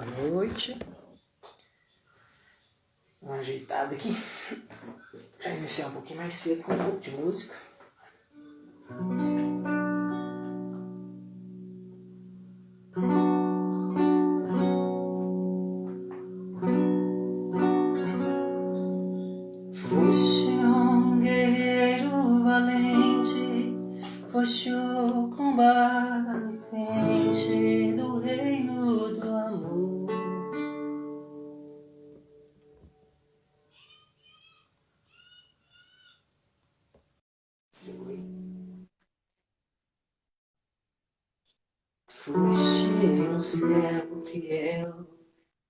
Boa noite. Vou dar uma ajeitada aqui. Já iniciar um pouquinho mais cedo com um pouco de música. Foste um guerreiro valente, foste o combatente do reino do amor. Foste um servo fiel,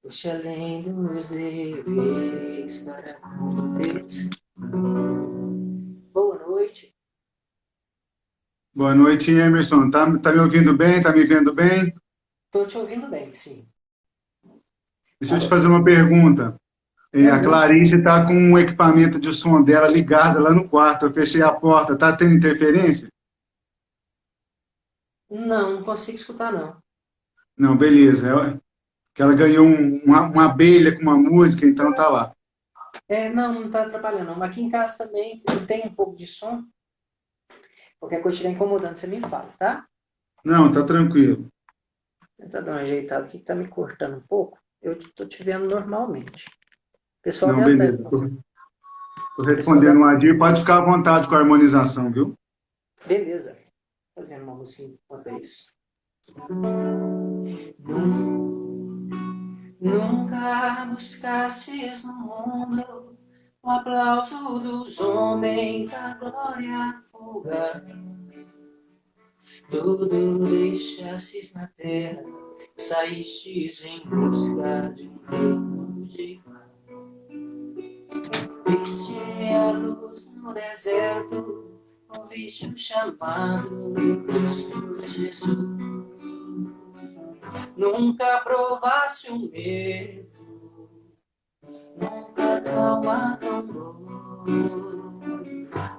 foste além dos deveres para com Deus. Boa noite. Boa noite, Emerson. Tá me ouvindo bem? Tá me vendo bem? Estou te ouvindo bem, sim. Deixa eu te Alô? fazer uma pergunta. A Pergunta. Clarice está com o equipamento de som dela ligado lá no quarto. Eu fechei a porta. Tá tendo interferência? Não consigo escutar, não. Não, beleza. Que ela ganhou uma abelha com uma música, então tá lá. Não está atrapalhando, não. Aqui em casa também tem um pouco de som. Qualquer coisa estiver incomodando, você me fala, tá? Não, tá tranquilo. Vou tentar dar uma ajeitada aqui que tá me cortando um pouco. Eu tô te vendo normalmente. O pessoal Não, deve estar beleza. aí. Tô O pessoal deve respondendo um estar adir. assim. Pode ficar à vontade com a harmonização, viu? Beleza. Fazendo uma música enquanto isso. Nunca buscastes no mundo o aplauso dos homens, a glória fugar. Tudo deixastes na terra, saístes em busca de um reino de paz. Viste a luz no deserto, ouviste o chamado do Cristo Jesus. Nunca provaste o medo, nunca tua alma tombou.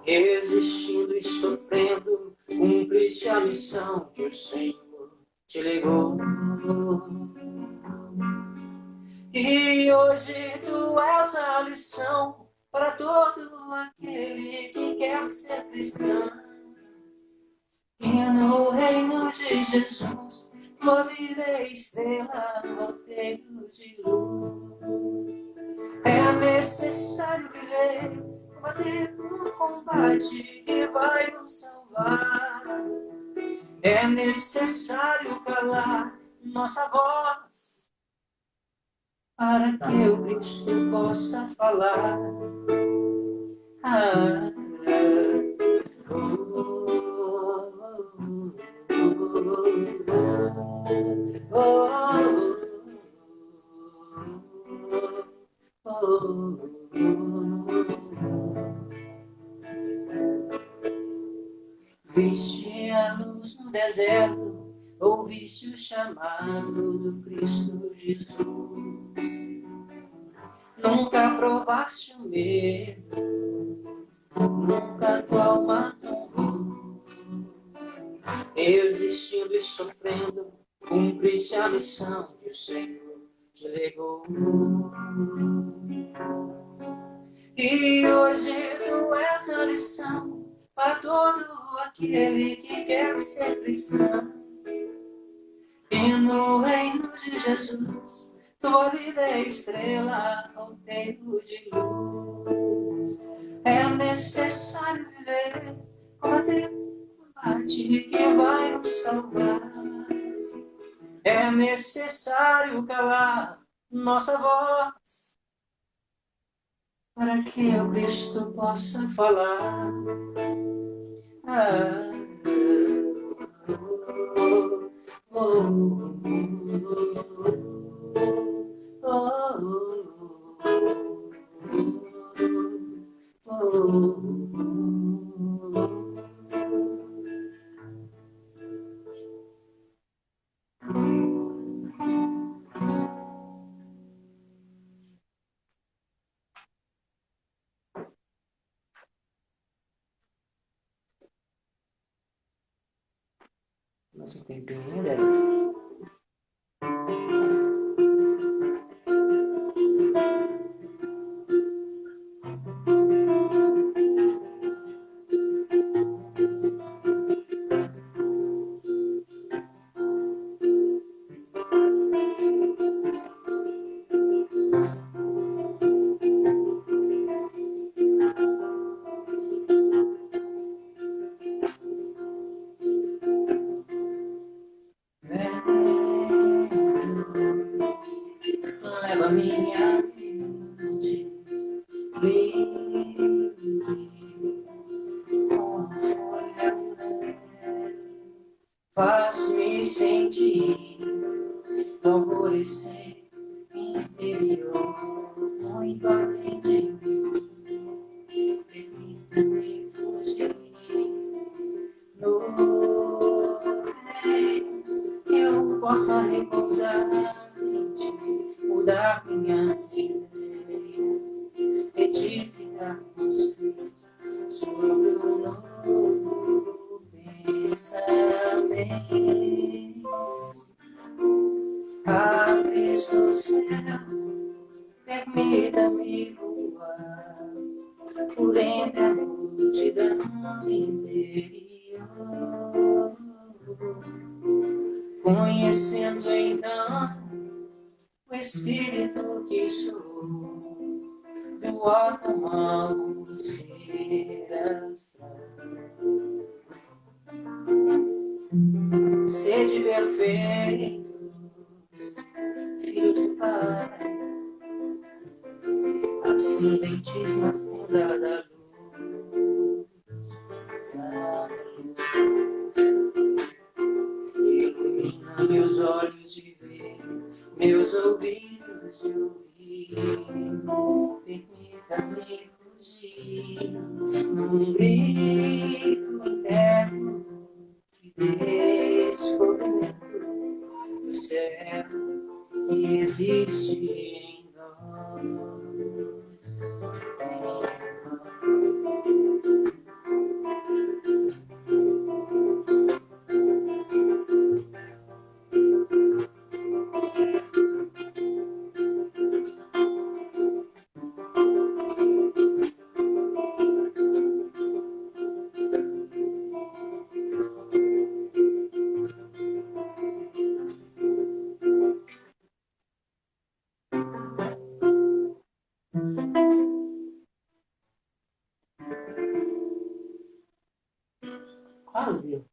Resistindo e sofrendo, cumpriste a missão que o Senhor te legou. E hoje tu és a lição para todo aquele que quer ser cristão. E no reino de Jesus, tua vida é estrela, roteiro de luz. É necessário viver, combater um combate que vai nos salvar. É necessário calar nossa voz para que o Cristo possa falar. Ah, Viste a luz no deserto, ouviste o chamado do Cristo Jesus. Nunca provaste o medo, nunca tua alma tombou. Existindo e sofrendo, cumpriste a missão que o Senhor te legou. E hoje tu és a lição para todo aquele que quer ser cristão. E no reino de Jesus, tua vida é estrela, roteiro de luz. É necessário viver, combater o combate que vai nos salvar. É necessário calar nossa voz para que o Cristo possa falar. Ah, oh, Mais um tempinho, deve. além de alvorecer interior, muito além de mim. Permita-me fugir no eu possa repousar em ti, mudar minhas ideias, edificar você sobre um novo pensamento. Aves do céu, permita-me voar por entre a multidão interior, conhecendo então o Espírito que sou, do alto ao ser astral. Sede perfeitos, filhos do Pai, ascendentes na senda da luz. Ilumina meus olhos de ver, meus ouvidos de ouvir. Permita-me fugir num grito interno de descobrimento do céu que existe em nós. Quase deu.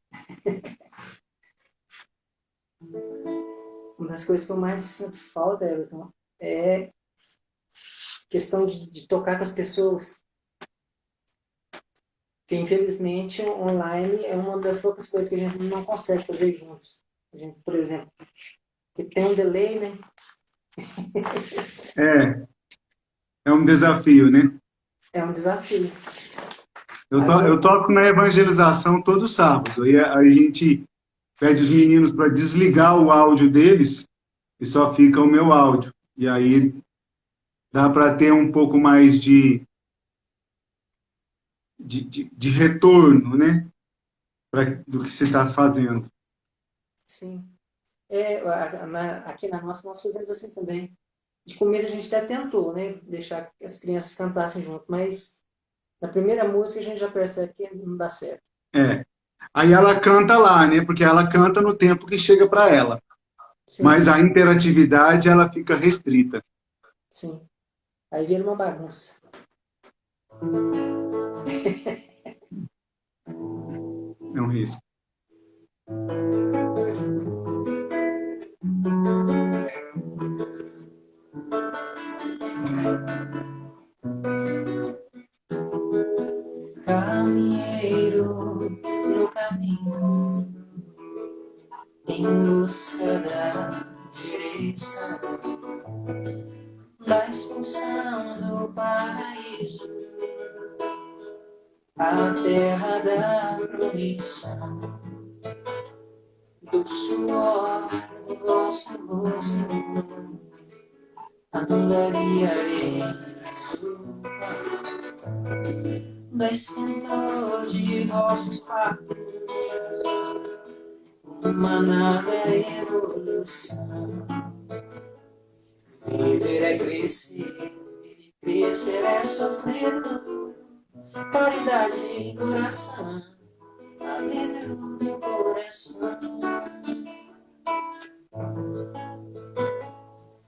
Uma das coisas que eu mais sinto falta, Everton, é questão de tocar com as pessoas. Porque, infelizmente, online é uma das poucas coisas que a gente não consegue fazer juntos. A gente, por exemplo, que tem um delay, né? É um desafio, né? É um desafio. Eu toco na evangelização todo sábado. E a gente pede os meninos para desligar o áudio deles e só fica o meu áudio. E aí dá para ter um pouco mais de retorno, né? Do que você está fazendo. Sim. Aqui na nossa, nós fazemos assim também. De começo a gente até tentou, né? Deixar que as crianças cantassem junto, mas na primeira música a gente já percebe que não dá certo. Aí ela canta lá, né? Porque ela canta no tempo que chega para ela. Sim. Mas a interatividade, ela fica restrita. Sim. Aí vira uma bagunça. É um risco. Caminheiro no caminho, em busca da direção, da expulsão do paraíso, a terra da promissão, do suor do vosso rosto, angariareis o do estentor de vossos passos, uma nada evolução. Viver é crescer, e crescer é sofrer, caridade e coração, alívio do coração.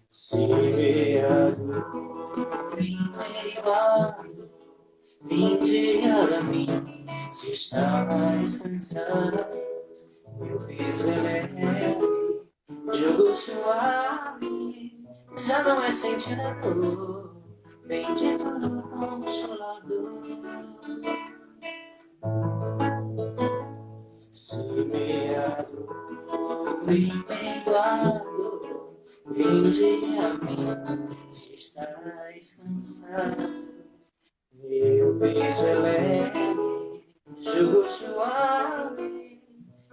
Semeador em meio a vinde a mim, se estás cansado, meu peso é leve, jogo suave, já não é sentir a dor, bendito do Consolador. Semeador perdoado, vinde a mim, se estás cansado. Meu peso é leve, jugo suave,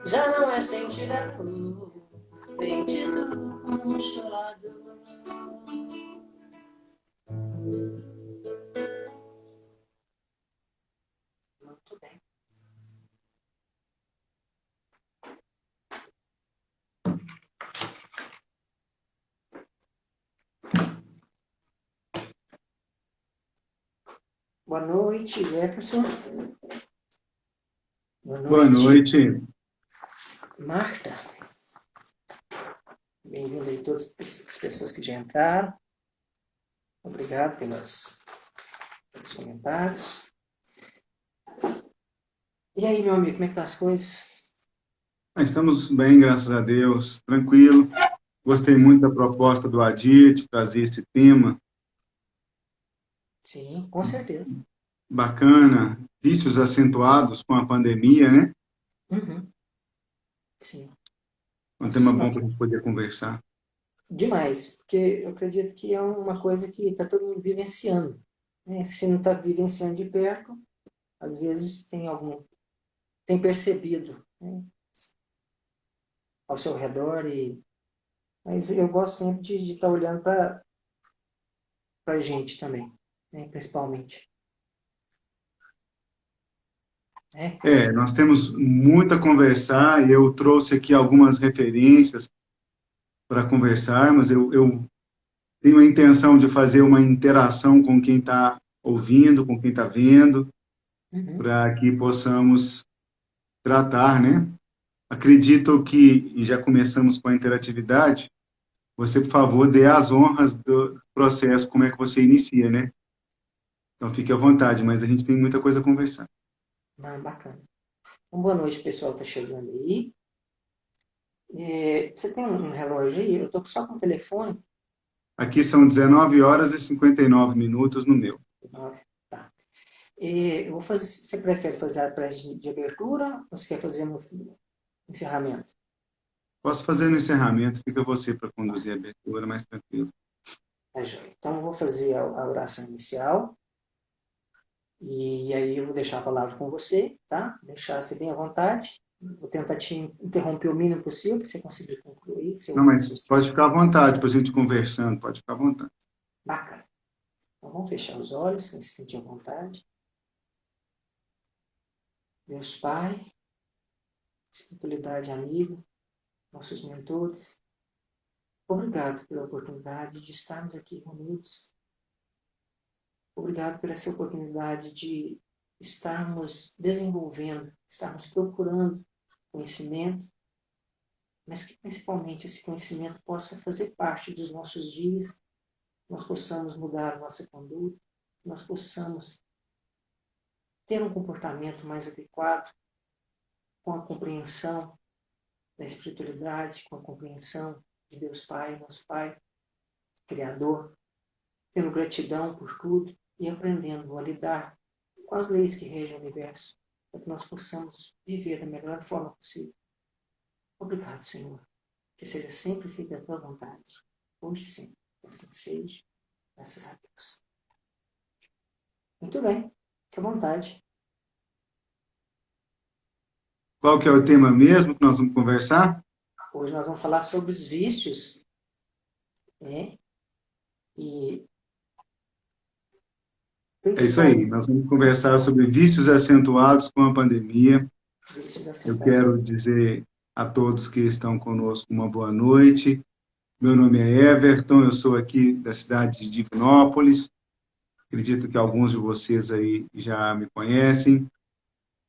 já não é sentir a dor, bendito consolador. Muito bem. Boa noite, Jefferson. Boa noite. Marta. Bem-vindo aí todas as pessoas que já entraram. Obrigado pelos comentários. E aí, meu amigo, como é que estão as coisas? Estamos bem, graças a Deus, tranquilo. Gostei muito da proposta do Adir, de trazer esse tema. Sim, com certeza. Bacana, vícios acentuados com a pandemia, né? Uhum. Sim. Um tema bom para a gente poder conversar. Demais, porque eu acredito que é uma coisa que está todo mundo vivenciando. Né? Se não está vivenciando de perto, às vezes tem percebido, né, ao seu redor. Mas eu gosto sempre de estar olhando para a gente também, né, principalmente. Nós temos muito a conversar e eu trouxe aqui algumas referências para conversarmos. Eu tenho a intenção de fazer uma interação com quem está ouvindo, com quem está vendo, para que possamos tratar, né? Acredito que, e já começamos com a interatividade, você, por favor, dê as honras do processo, como é que você inicia, né? Então, fique à vontade, mas a gente tem muita coisa a conversar. Bacana. Então, boa noite, pessoal que está chegando aí. Você tem um relógio aí? Eu estou só com o telefone. Aqui são 19 horas e 59 minutos no meu. Tá. Eu vou fazer, você prefere fazer a prece de abertura ou você quer fazer no encerramento? Posso fazer no encerramento, fica você para conduzir a abertura, mais tranquilo. Tá, joia. Então, eu vou fazer a oração inicial. E aí eu vou deixar a palavra com você, tá? Deixar-se bem à vontade. Vou tentar te interromper o mínimo possível, para você conseguir concluir seu Não, mas raciocínio. pode ficar à vontade, depois a gente conversando, pode ficar à vontade. Bacana. Então, vamos fechar os olhos, quem se sentir à vontade. Deus Pai, espiritualidade amigo, nossos mentores, obrigado pela oportunidade de estarmos aqui reunidos. Obrigado por essa oportunidade de estarmos desenvolvendo, estarmos procurando conhecimento, mas que principalmente esse conhecimento possa fazer parte dos nossos dias, nós possamos mudar a nossa conduta, nós possamos ter um comportamento mais adequado com a compreensão da espiritualidade, com a compreensão de Deus Pai, nosso Pai, Criador, tendo gratidão por tudo e aprendendo a lidar com as leis que regem o universo, para que nós possamos viver da melhor forma possível. Obrigado, Senhor. Que seja sempre feita a tua vontade, hoje e sempre. Assim seja, graças a Deus. Muito bem, fique à vontade. Qual que é o tema mesmo que nós vamos conversar? Hoje nós vamos falar sobre os vícios, né? E É isso aí, nós vamos conversar sobre vícios acentuados com a pandemia. Eu quero dizer a todos que estão conosco uma boa noite. Meu nome é Everton, eu sou aqui da cidade de Divinópolis. Acredito que alguns de vocês aí já me conhecem.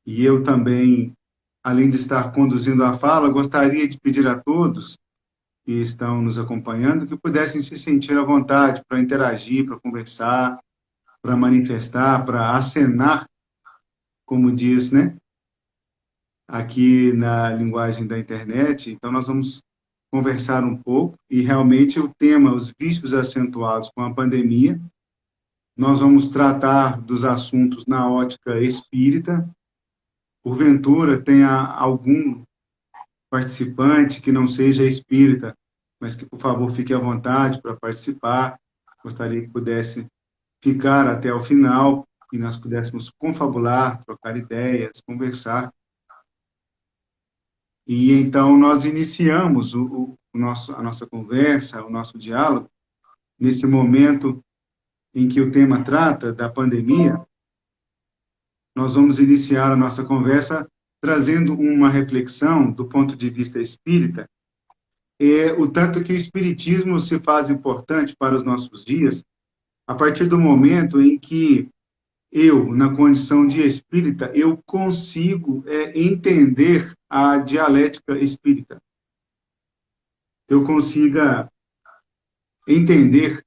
E eu também, além de estar conduzindo a fala, gostaria de pedir a todos que estão nos acompanhando que pudessem se sentir à vontade para interagir, para conversar, para manifestar, para acenar, como diz, né? Aqui na linguagem da internet. Então, nós vamos conversar um pouco e realmente o tema, os vícios acentuados com a pandemia, nós vamos tratar dos assuntos na ótica espírita. Porventura, tenha algum participante que não seja espírita, mas que, por favor, fique à vontade para participar. Gostaria que pudesse ficar até o final e nós pudéssemos confabular, trocar ideias, conversar. E então nós iniciamos a nossa conversa, o nosso diálogo, nesse momento em que o tema trata da pandemia. Nós vamos iniciar a nossa conversa trazendo uma reflexão do ponto de vista espírita, o tanto que o espiritismo se faz importante para os nossos dias, a partir do momento em que eu, na condição de espírita, eu consigo entender a dialética espírita. Eu consiga entender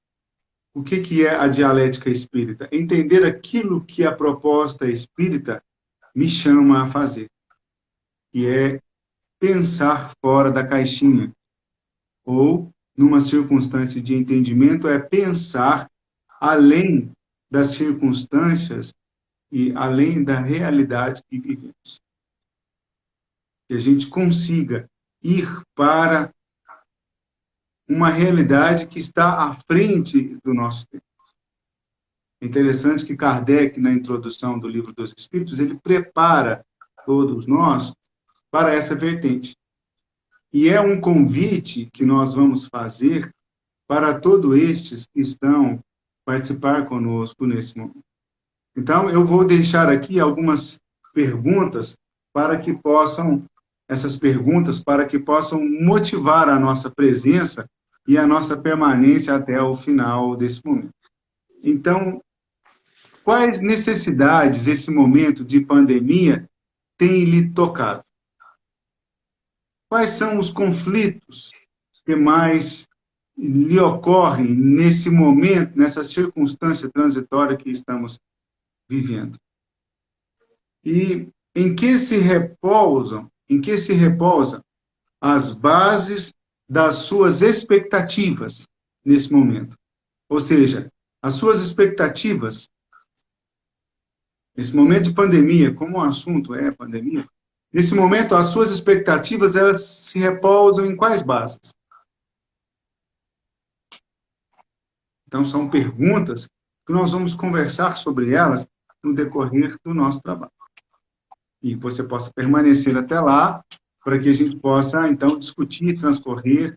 o que é a dialética espírita. Entender aquilo que a proposta espírita me chama a fazer, que é pensar fora da caixinha. Ou, numa circunstância de entendimento, é pensar além das circunstâncias e além da realidade que vivemos. Que a gente consiga ir para uma realidade que está à frente do nosso tempo. É interessante que Kardec, na introdução do Livro dos Espíritos, ele prepara todos nós para essa vertente. E é um convite que nós vamos fazer para todos estes que estão participar conosco nesse momento. Então, eu vou deixar aqui algumas perguntas essas perguntas para que possam motivar a nossa presença e a nossa permanência até o final desse momento. Então, quais necessidades esse momento de pandemia tem lhe tocado? Quais são os conflitos que mais lhe ocorrem nesse momento, nessa circunstância transitória que estamos vivendo? E em que se repousam as bases das suas expectativas nesse momento? Ou seja, as suas expectativas, nesse momento de pandemia, como o assunto é pandemia, nesse momento as suas expectativas, elas se repousam em quais bases? Então, são perguntas que nós vamos conversar sobre elas no decorrer do nosso trabalho. E você possa permanecer até lá, para que a gente possa, então, discutir, transcorrer.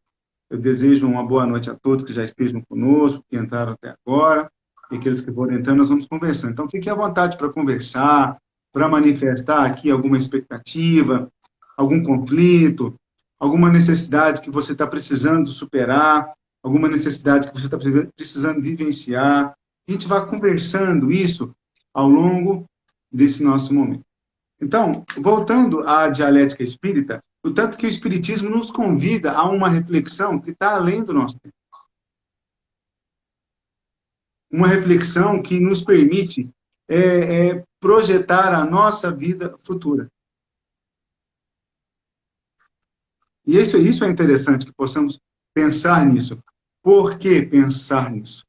Eu desejo uma boa noite a todos que já estejam conosco, que entraram até agora, e aqueles que forem entrando, nós vamos conversando. Então, fique à vontade para conversar, para manifestar aqui alguma expectativa, algum conflito, alguma necessidade que você está precisando superar, alguma necessidade que você está precisando vivenciar. A gente vai conversando isso ao longo desse nosso momento. Então, voltando à dialética espírita, o tanto que o espiritismo nos convida a uma reflexão que está além do nosso tempo. Uma reflexão que nos permite projetar a nossa vida futura. E isso é interessante, que possamos pensar nisso. Por que pensar nisso?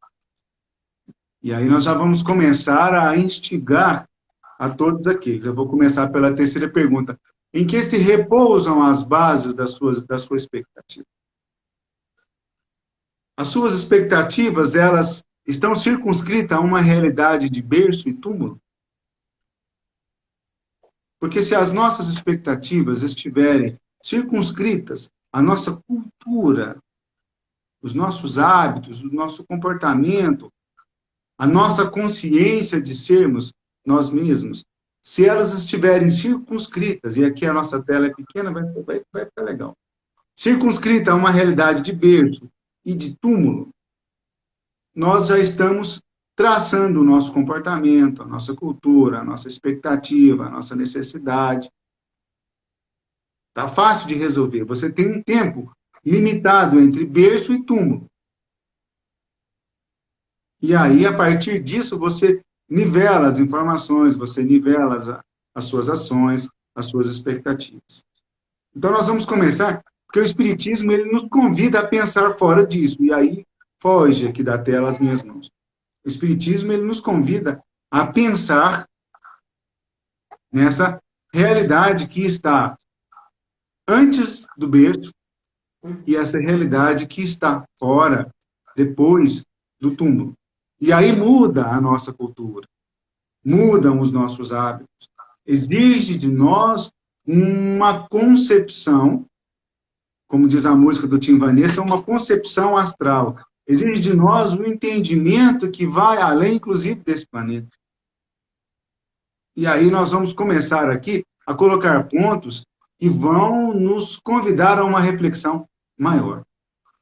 E aí nós já vamos começar a instigar a todos aqueles. Eu vou começar pela terceira pergunta. Em que se repousam as bases da sua expectativa? As suas expectativas, elas estão circunscritas a uma realidade de berço e túmulo? Porque se as nossas expectativas estiverem circunscritas à nossa cultura, os nossos hábitos, o nosso comportamento, a nossa consciência de sermos nós mesmos, se elas estiverem circunscritas, e aqui a nossa tela é pequena, vai ficar legal, circunscrita a uma realidade de berço e de túmulo, nós já estamos traçando o nosso comportamento, a nossa cultura, a nossa expectativa, a nossa necessidade. Está fácil de resolver. Você tem um tempo limitado entre berço e túmulo. E aí, a partir disso, você nivela as informações, você nivela as suas ações, as suas expectativas. Então, nós vamos começar, porque o Espiritismo ele nos convida a pensar fora disso. E aí, foge aqui da tela as minhas mãos. O Espiritismo ele nos convida a pensar nessa realidade que está antes do berço e essa realidade que está fora, depois do túmulo. E aí muda a nossa cultura, mudam os nossos hábitos, exige de nós uma concepção, como diz a música do Tim Vanessa, uma concepção astral. Exige de nós um entendimento que vai além, inclusive, desse planeta. E aí nós vamos começar aqui a colocar pontos que vão nos convidar a uma reflexão maior.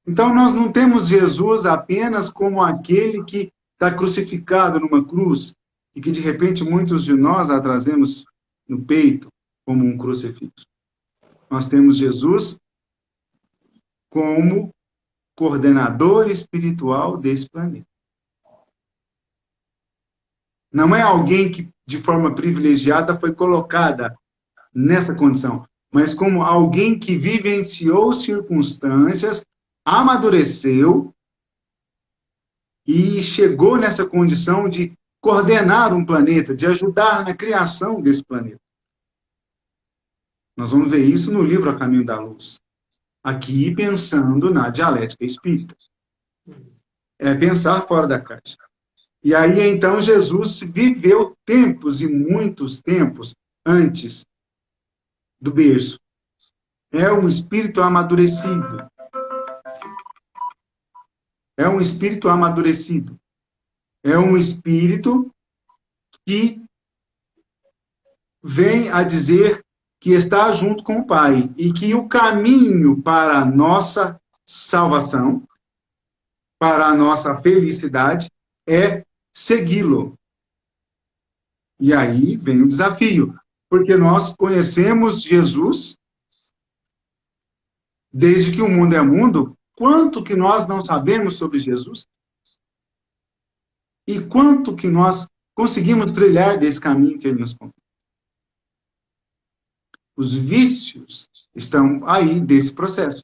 Então, nós não temos Jesus apenas como aquele que está crucificado numa cruz e que, de repente, muitos de nós a trazemos no peito como um crucifixo. Nós temos Jesus como coordenador espiritual desse planeta. Não é alguém que, de forma privilegiada, foi colocada nessa condição, mas como alguém que vivenciou circunstâncias, amadureceu e chegou nessa condição de coordenar um planeta, de ajudar na criação desse planeta. Nós vamos ver isso no livro A Caminho da Luz. Aqui, pensando na dialética espírita. É pensar fora da caixa. E aí, então, Jesus viveu tempos e muitos tempos antes do berço. É um espírito amadurecido. É um espírito amadurecido. É um espírito que vem a dizer que está junto com o Pai e que o caminho para a nossa salvação, para a nossa felicidade, é segui-lo. E aí vem o desafio, porque nós conhecemos Jesus desde que o mundo é mundo. Quanto que nós não sabemos sobre Jesus? E quanto que nós conseguimos trilhar desse caminho que ele nos contou? Os vícios estão aí desse processo.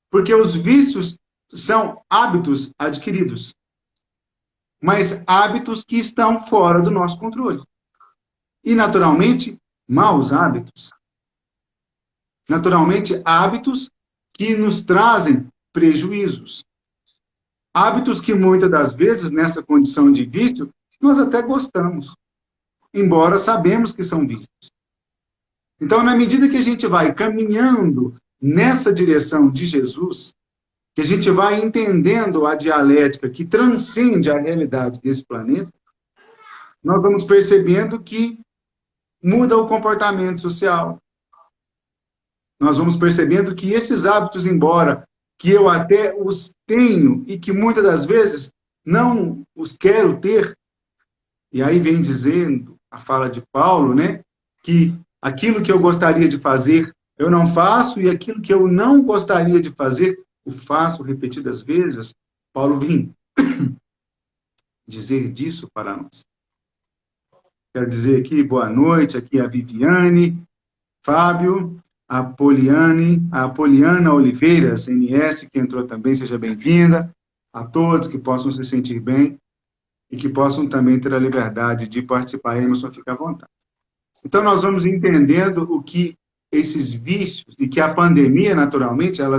Porque os vícios são hábitos adquiridos, mas hábitos que estão fora do nosso controle. E, naturalmente, maus hábitos. Naturalmente, hábitos que nos trazem prejuízos. Hábitos que, muitas das vezes, nessa condição de vício, nós até gostamos, embora sabemos que são vícios. Então, na medida que a gente vai caminhando nessa direção de Jesus, que a gente vai entendendo a dialética que transcende a realidade desse planeta, nós vamos percebendo que muda o comportamento social. Nós vamos percebendo que esses hábitos, embora que eu até os tenho e que muitas das vezes não os quero ter, e aí vem dizendo a fala de Paulo, né, que aquilo que eu gostaria de fazer, eu não faço, e aquilo que eu não gostaria de fazer, eu faço repetidas vezes. Paulo vem dizer disso para nós. Quero dizer aqui, boa noite, aqui a Viviane, Fábio, a Poliana Oliveira, CNS, que entrou também, seja bem-vinda. A todos que possam se sentir bem e que possam também ter a liberdade de participar. Emerson, fica à vontade. Então, nós vamos entendendo o que esses vícios, e que a pandemia, naturalmente, ela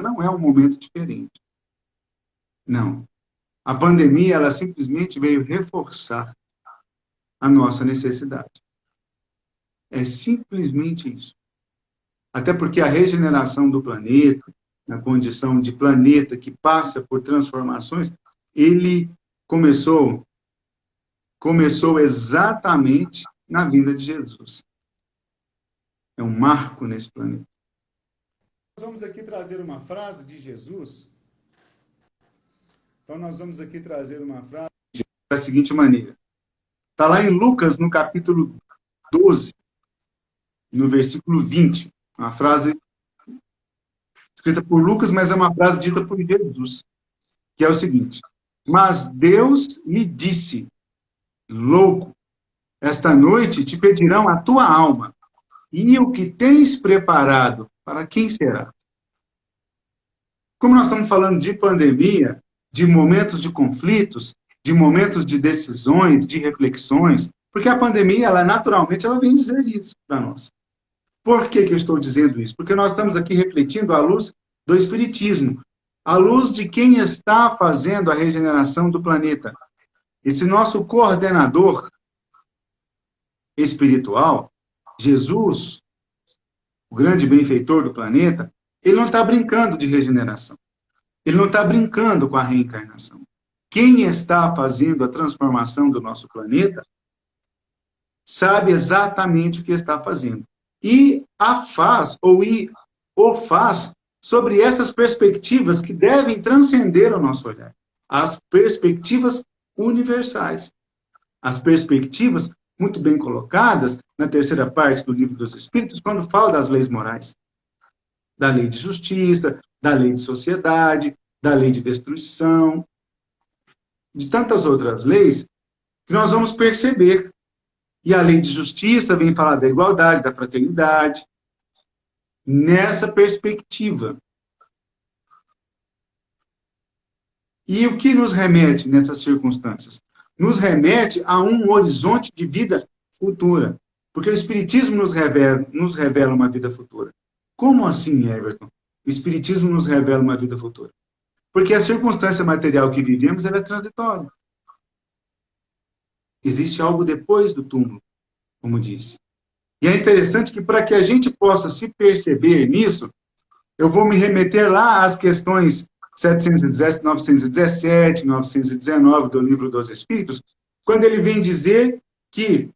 não é um momento diferente. Não. A pandemia, ela simplesmente veio reforçar a nossa necessidade. É simplesmente isso. Até porque a regeneração do planeta, na condição de planeta que passa por transformações, ele começou exatamente na vinda de Jesus. É um marco nesse planeta. Nós vamos aqui trazer uma frase de Jesus. Então, nós vamos aqui trazer uma frase da seguinte maneira. Está lá em Lucas, no capítulo 12, no versículo 20. Uma frase escrita por Lucas, mas é uma frase dita por Jesus, que é o seguinte: mas Deus lhe disse, louco, esta noite te pedirão a tua alma, e o que tens preparado, para quem será? Como nós estamos falando de pandemia, de momentos de conflitos, de momentos de decisões, de reflexões, porque a pandemia, naturalmente, ela vem dizer isso para nós. Por que eu estou dizendo isso? Porque nós estamos aqui refletindo à luz do Espiritismo, à luz de quem está fazendo a regeneração do planeta. Esse nosso coordenador espiritual, Jesus, o grande benfeitor do planeta, ele não está brincando de regeneração. Ele não está brincando com a reencarnação. Quem está fazendo a transformação do nosso planeta sabe exatamente o que está fazendo. E a faz, ou o faz, sobre essas perspectivas que devem transcender o nosso olhar. As perspectivas universais. As perspectivas muito bem colocadas na terceira parte do Livro dos Espíritos, quando fala das leis morais. Da lei de justiça, da lei de sociedade, da lei de destruição, de tantas outras leis que nós vamos perceber. E a lei de justiça vem falar da igualdade, da fraternidade, nessa perspectiva. E o que nos remete nessas circunstâncias? Nos remete a um horizonte de vida futura. Porque o Espiritismo nos revela uma vida futura. Como assim, Everton? O Espiritismo nos revela uma vida futura. Porque a circunstância material que vivemos ela é transitória. Existe algo depois do túmulo, como disse. E é interessante que, para que a gente possa se perceber nisso, eu vou me remeter lá às questões 717, 917, 919 do Livro dos Espíritos, quando ele vem dizer que,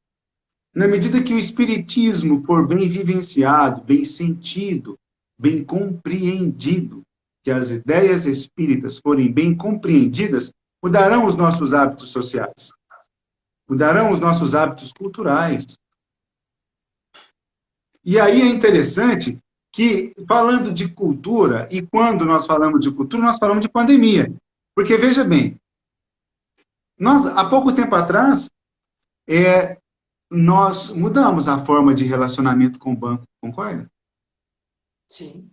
na medida que o Espiritismo for bem vivenciado, bem sentido, bem compreendido, que as ideias espíritas forem bem compreendidas, mudarão os nossos hábitos sociais. Mudarão os nossos hábitos culturais. E aí é interessante que, falando de cultura, e quando nós falamos de cultura, nós falamos de pandemia. Porque, veja bem, nós, há pouco tempo atrás, nós mudamos a forma de relacionamento com o banco, concorda? Sim.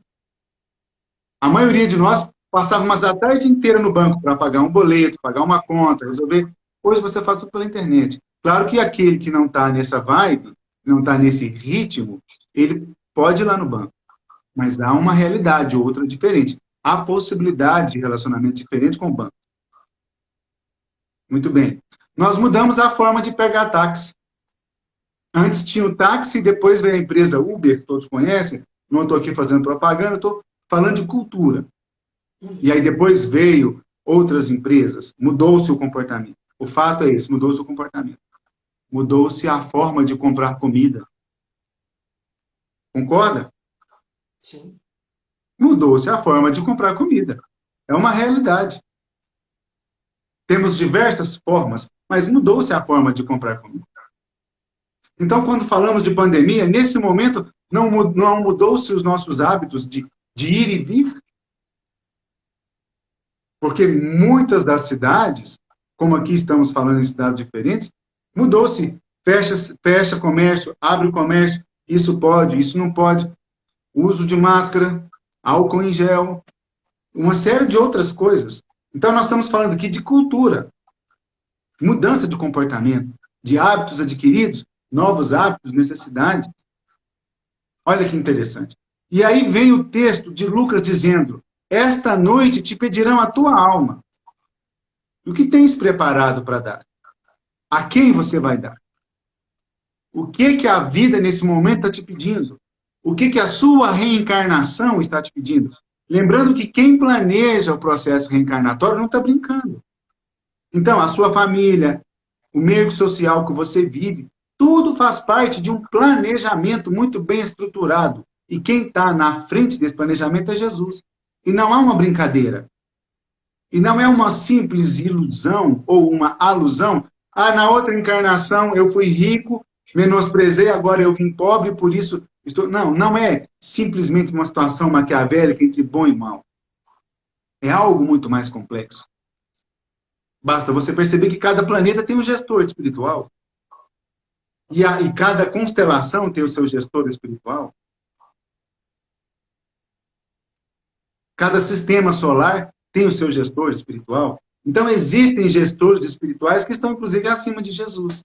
A maioria de nós passávamos a tarde inteira no banco para pagar um boleto, pagar uma conta, resolver. Hoje você faz tudo pela internet. Claro que aquele que não está nessa vibe, não está nesse ritmo, ele pode ir lá no banco. Mas há uma realidade, outra diferente. Há possibilidade de relacionamento diferente com o banco. Muito bem. Nós mudamos a forma de pegar táxi. Antes tinha o táxi, depois veio a empresa Uber, que todos conhecem. Não estou aqui fazendo propaganda, estou falando de cultura. E aí depois veio outras empresas, mudou-se o comportamento. O fato é esse, mudou-se o comportamento. Mudou-se a forma de comprar comida. Concorda? Sim. Mudou-se a forma de comprar comida. É uma realidade. Temos diversas formas, mas mudou-se a forma de comprar comida. Então, quando falamos de pandemia, nesse momento, não mudou-se os nossos hábitos de ir e vir? Porque muitas das cidades, como aqui estamos falando em cidades diferentes, mudou-se. Fecha comércio, abre o comércio, isso pode, isso não pode. Uso de máscara, álcool em gel, uma série de outras coisas. Então, nós estamos falando aqui de cultura, mudança de comportamento, de hábitos adquiridos, novos hábitos, necessidades. Olha que interessante. E aí vem o texto de Lucas dizendo: esta noite te pedirão a tua alma. O que tens preparado para dar? A quem você vai dar? O que a vida nesse momento está te pedindo? O que a sua reencarnação está te pedindo? Lembrando que quem planeja o processo reencarnatório não está brincando. Então, a sua família, o meio social que você vive, tudo faz parte de um planejamento muito bem estruturado. E quem está na frente desse planejamento é Jesus. E não há uma brincadeira. E não é uma simples ilusão ou uma alusão. Ah, na outra encarnação eu fui rico, menosprezei, agora eu vim pobre, por isso estou... Não é simplesmente uma situação maquiavélica entre bom e mal. É algo muito mais complexo. Basta você perceber que cada planeta tem um gestor espiritual. E cada constelação tem o seu gestor espiritual. Cada sistema solar tem o seu gestor espiritual. Então, existem gestores espirituais que estão, inclusive, acima de Jesus.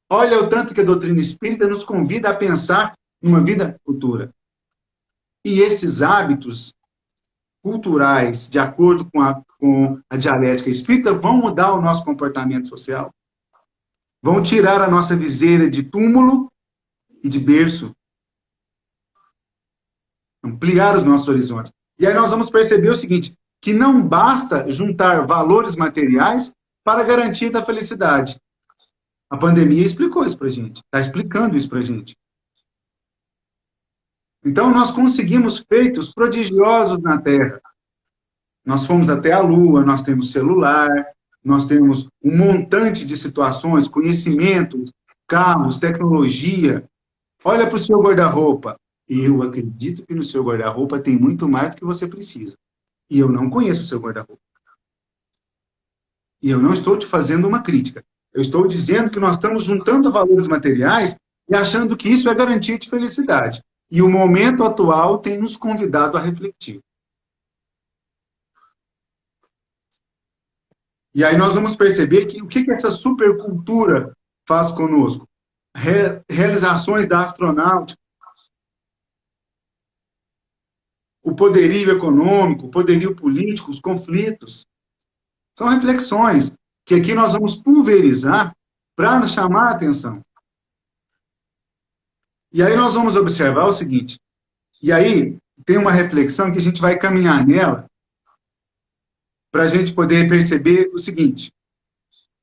Olha o tanto que a doutrina espírita nos convida a pensar numa vida futura. E esses hábitos culturais, de acordo com a dialética espírita, vão mudar o nosso comportamento social. Vão tirar a nossa viseira de túmulo e de berço. Ampliar os nossos horizontes. E aí nós vamos perceber o seguinte, que não basta juntar valores materiais para a garantia da felicidade. A pandemia explicou isso para a gente, está explicando isso para a gente. Então, nós conseguimos feitos prodigiosos na Terra. Nós fomos até a Lua, nós temos celular, nós temos um montante de situações, conhecimento, carros, tecnologia. Olha para o seu guarda-roupa. Eu acredito que no seu guarda-roupa tem muito mais do que você precisa. E eu não conheço o seu guarda-roupa. E eu não estou te fazendo uma crítica. Eu estou dizendo que nós estamos juntando valores materiais e achando que isso é garantia de felicidade. E o momento atual tem nos convidado a refletir. E aí nós vamos perceber que o que essa supercultura faz conosco? Realizações da astronáutica, o poderio econômico, o poderio político, os conflitos. São reflexões que aqui nós vamos pulverizar para chamar a atenção. E aí nós vamos observar o seguinte, e aí tem uma reflexão que a gente vai caminhar nela para a gente poder perceber o seguinte,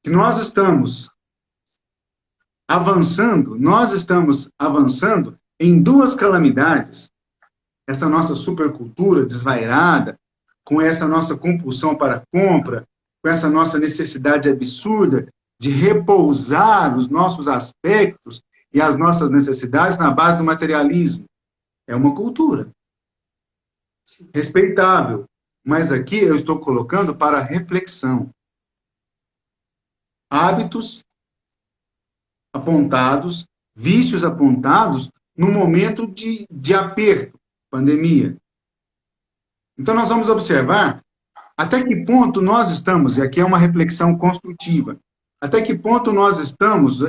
que nós estamos avançando em duas calamidades, essa nossa supercultura desvairada, com essa nossa compulsão para a compra, com essa nossa necessidade absurda de repousar os nossos aspectos e as nossas necessidades na base do materialismo. É uma cultura respeitável, mas aqui eu estou colocando para reflexão. Hábitos apontados, vícios apontados no momento de aperto, pandemia. Então nós vamos observar até que ponto nós estamos, e aqui é uma reflexão construtiva, até que ponto nós estamos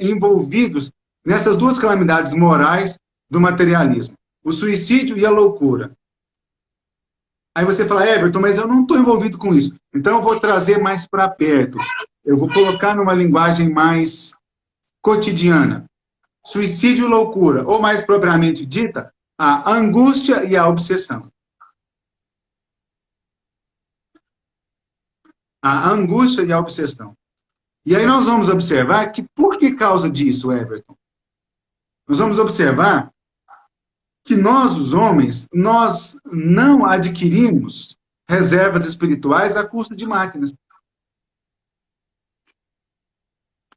envolvidos nessas duas calamidades morais do materialismo, o suicídio e a loucura. Aí você fala, Everton, mas eu não estou envolvido com isso. Então eu vou trazer mais para perto. Eu vou colocar numa linguagem mais cotidiana. Suicídio e loucura, ou mais propriamente dita, a angústia e a obsessão. A angústia e a obsessão. E aí nós vamos observar que por que causa disso, Everton? Nós vamos observar que nós, os homens, nós não adquirimos reservas espirituais à custa de máquinas.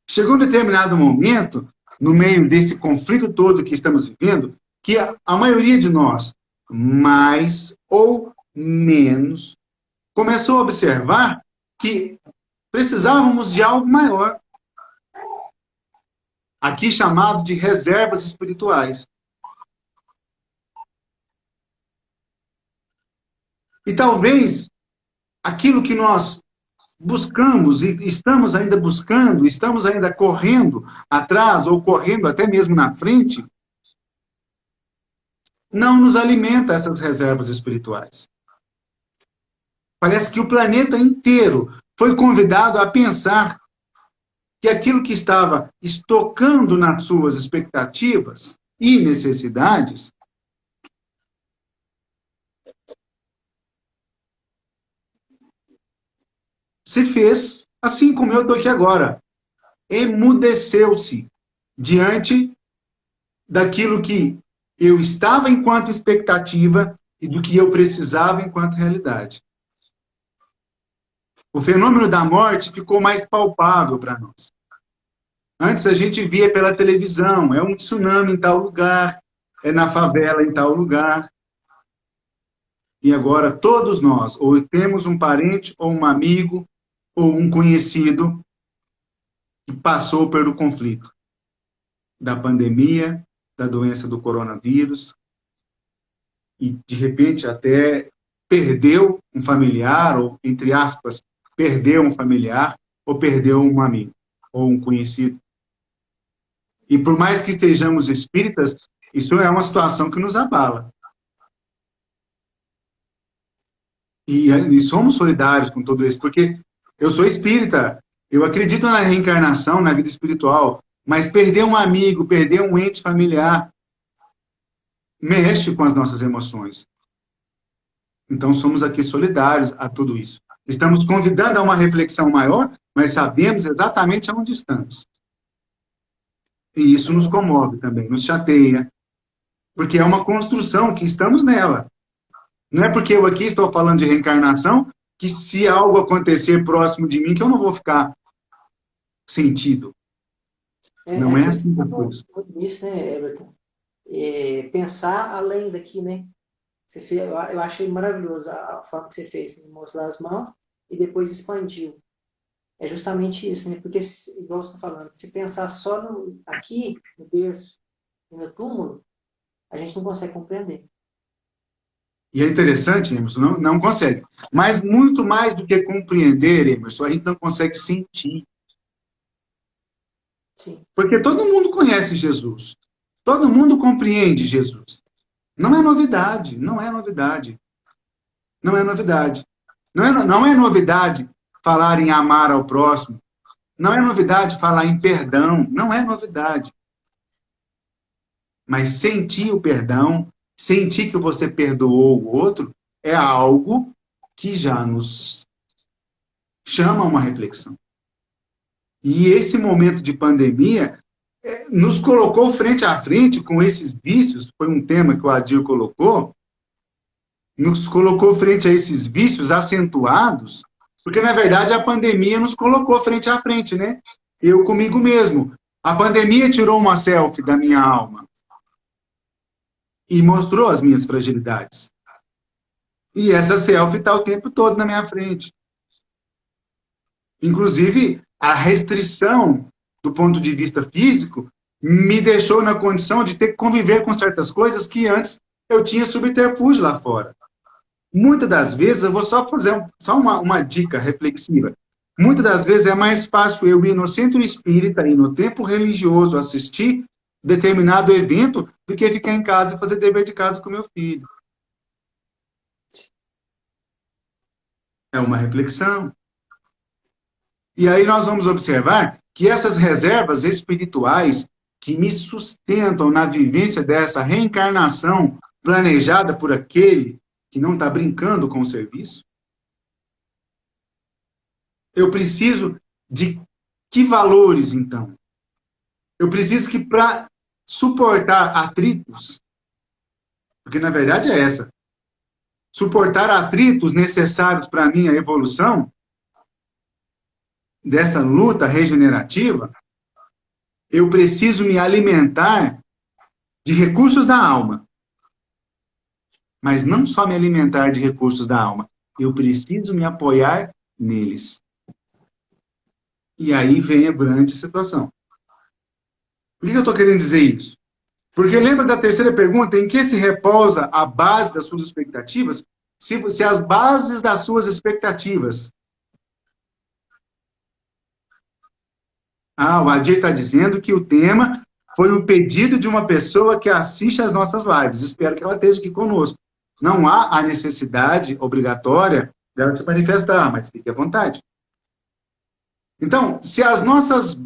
Chegou um determinado momento, no meio desse conflito todo que estamos vivendo, que a maioria de nós, mais ou menos, começou a observar que precisávamos de algo maior. Aqui chamado de reservas espirituais. E talvez aquilo que nós buscamos e estamos ainda buscando, estamos ainda correndo atrás ou correndo até mesmo na frente, não nos alimenta essas reservas espirituais. Parece que o planeta inteiro foi convidado a pensar que aquilo que estava estocando nas suas expectativas e necessidades se fez assim como eu estou aqui agora. Emudeceu-se diante daquilo que eu estava enquanto expectativa e do que eu precisava enquanto realidade. O fenômeno da morte ficou mais palpável para nós. Antes a gente via pela televisão, é um tsunami em tal lugar, é na favela em tal lugar. E agora todos nós, ou temos um parente, ou um amigo, ou um conhecido que passou pelo conflito da pandemia, da doença do coronavírus, e de repente até perdeu um familiar, ou, entre aspas, perdeu um familiar, ou perdeu um amigo, ou um conhecido. E por mais que estejamos espíritas, Isso é uma situação que nos abala. E somos solidários com tudo isso, porque eu sou espírita, eu acredito na reencarnação, na vida espiritual, mas perder um amigo, perder um ente familiar, mexe com as nossas emoções. Então, somos aqui solidários a tudo isso. Estamos convidando a uma reflexão maior, mas sabemos exatamente aonde estamos. E isso nos comove também, nos chateia, porque é uma construção que estamos nela. Não é porque eu aqui estou falando de reencarnação que se algo acontecer próximo de mim, que eu não vou ficar sentido. Não é assim a coisa. Isso, né, Everton? Pensar além daqui, né? Você fez, eu achei maravilhoso a forma que você fez, né? Mostrar as mãos e depois expandiu. É justamente isso, né? Porque, igual você está falando, se pensar só aqui, no berço e no túmulo, a gente não consegue compreender. E é interessante, Emerson, não consegue. Mas muito mais do que compreender, Emerson, a gente não consegue sentir. Sim. Porque todo mundo conhece Jesus. Todo mundo compreende Jesus. Não é novidade, não é novidade. Não é novidade. Não é novidade falar em amar ao próximo. Não é novidade falar em perdão. Não é novidade. Mas sentir o perdão, sentir que você perdoou o outro, é algo que já nos chama a uma reflexão. E esse momento de pandemia nos colocou frente a frente com esses vícios, foi um tema que o Adir colocou, nos colocou frente a esses vícios acentuados, porque, na verdade, a pandemia nos colocou frente a frente, né? Eu comigo mesmo. A pandemia tirou uma selfie da minha alma e mostrou as minhas fragilidades. E essa selfie está o tempo todo na minha frente. Inclusive, a restrição do ponto de vista físico me deixou na condição de ter que conviver com certas coisas que antes eu tinha subterfúgio lá fora. Muitas das vezes, eu vou só fazer uma dica reflexiva. Muitas das vezes é mais fácil eu ir no centro espírita e no tempo religioso assistir determinado evento do que ficar em casa e fazer dever de casa com meu filho. É uma reflexão. E aí nós vamos observar que essas reservas espirituais que me sustentam na vivência dessa reencarnação planejada por aquele que não está brincando com o serviço, eu preciso de que valores, então? Eu preciso que para suportar atritos, porque na verdade é essa, suportar atritos necessários para a minha evolução, dessa luta regenerativa, eu preciso me alimentar de recursos da alma. Mas não só me alimentar de recursos da alma, eu preciso me apoiar neles. E aí vem a grande situação. Por que eu estou querendo dizer isso? Porque lembra da terceira pergunta, em que se repousa a base das suas expectativas? Se as bases das suas expectativas... o Adir está dizendo que o tema foi o pedido de uma pessoa que assiste às nossas lives. Espero que ela esteja aqui conosco. Não há a necessidade obrigatória dela se manifestar, mas fique à vontade. Então, se as nossas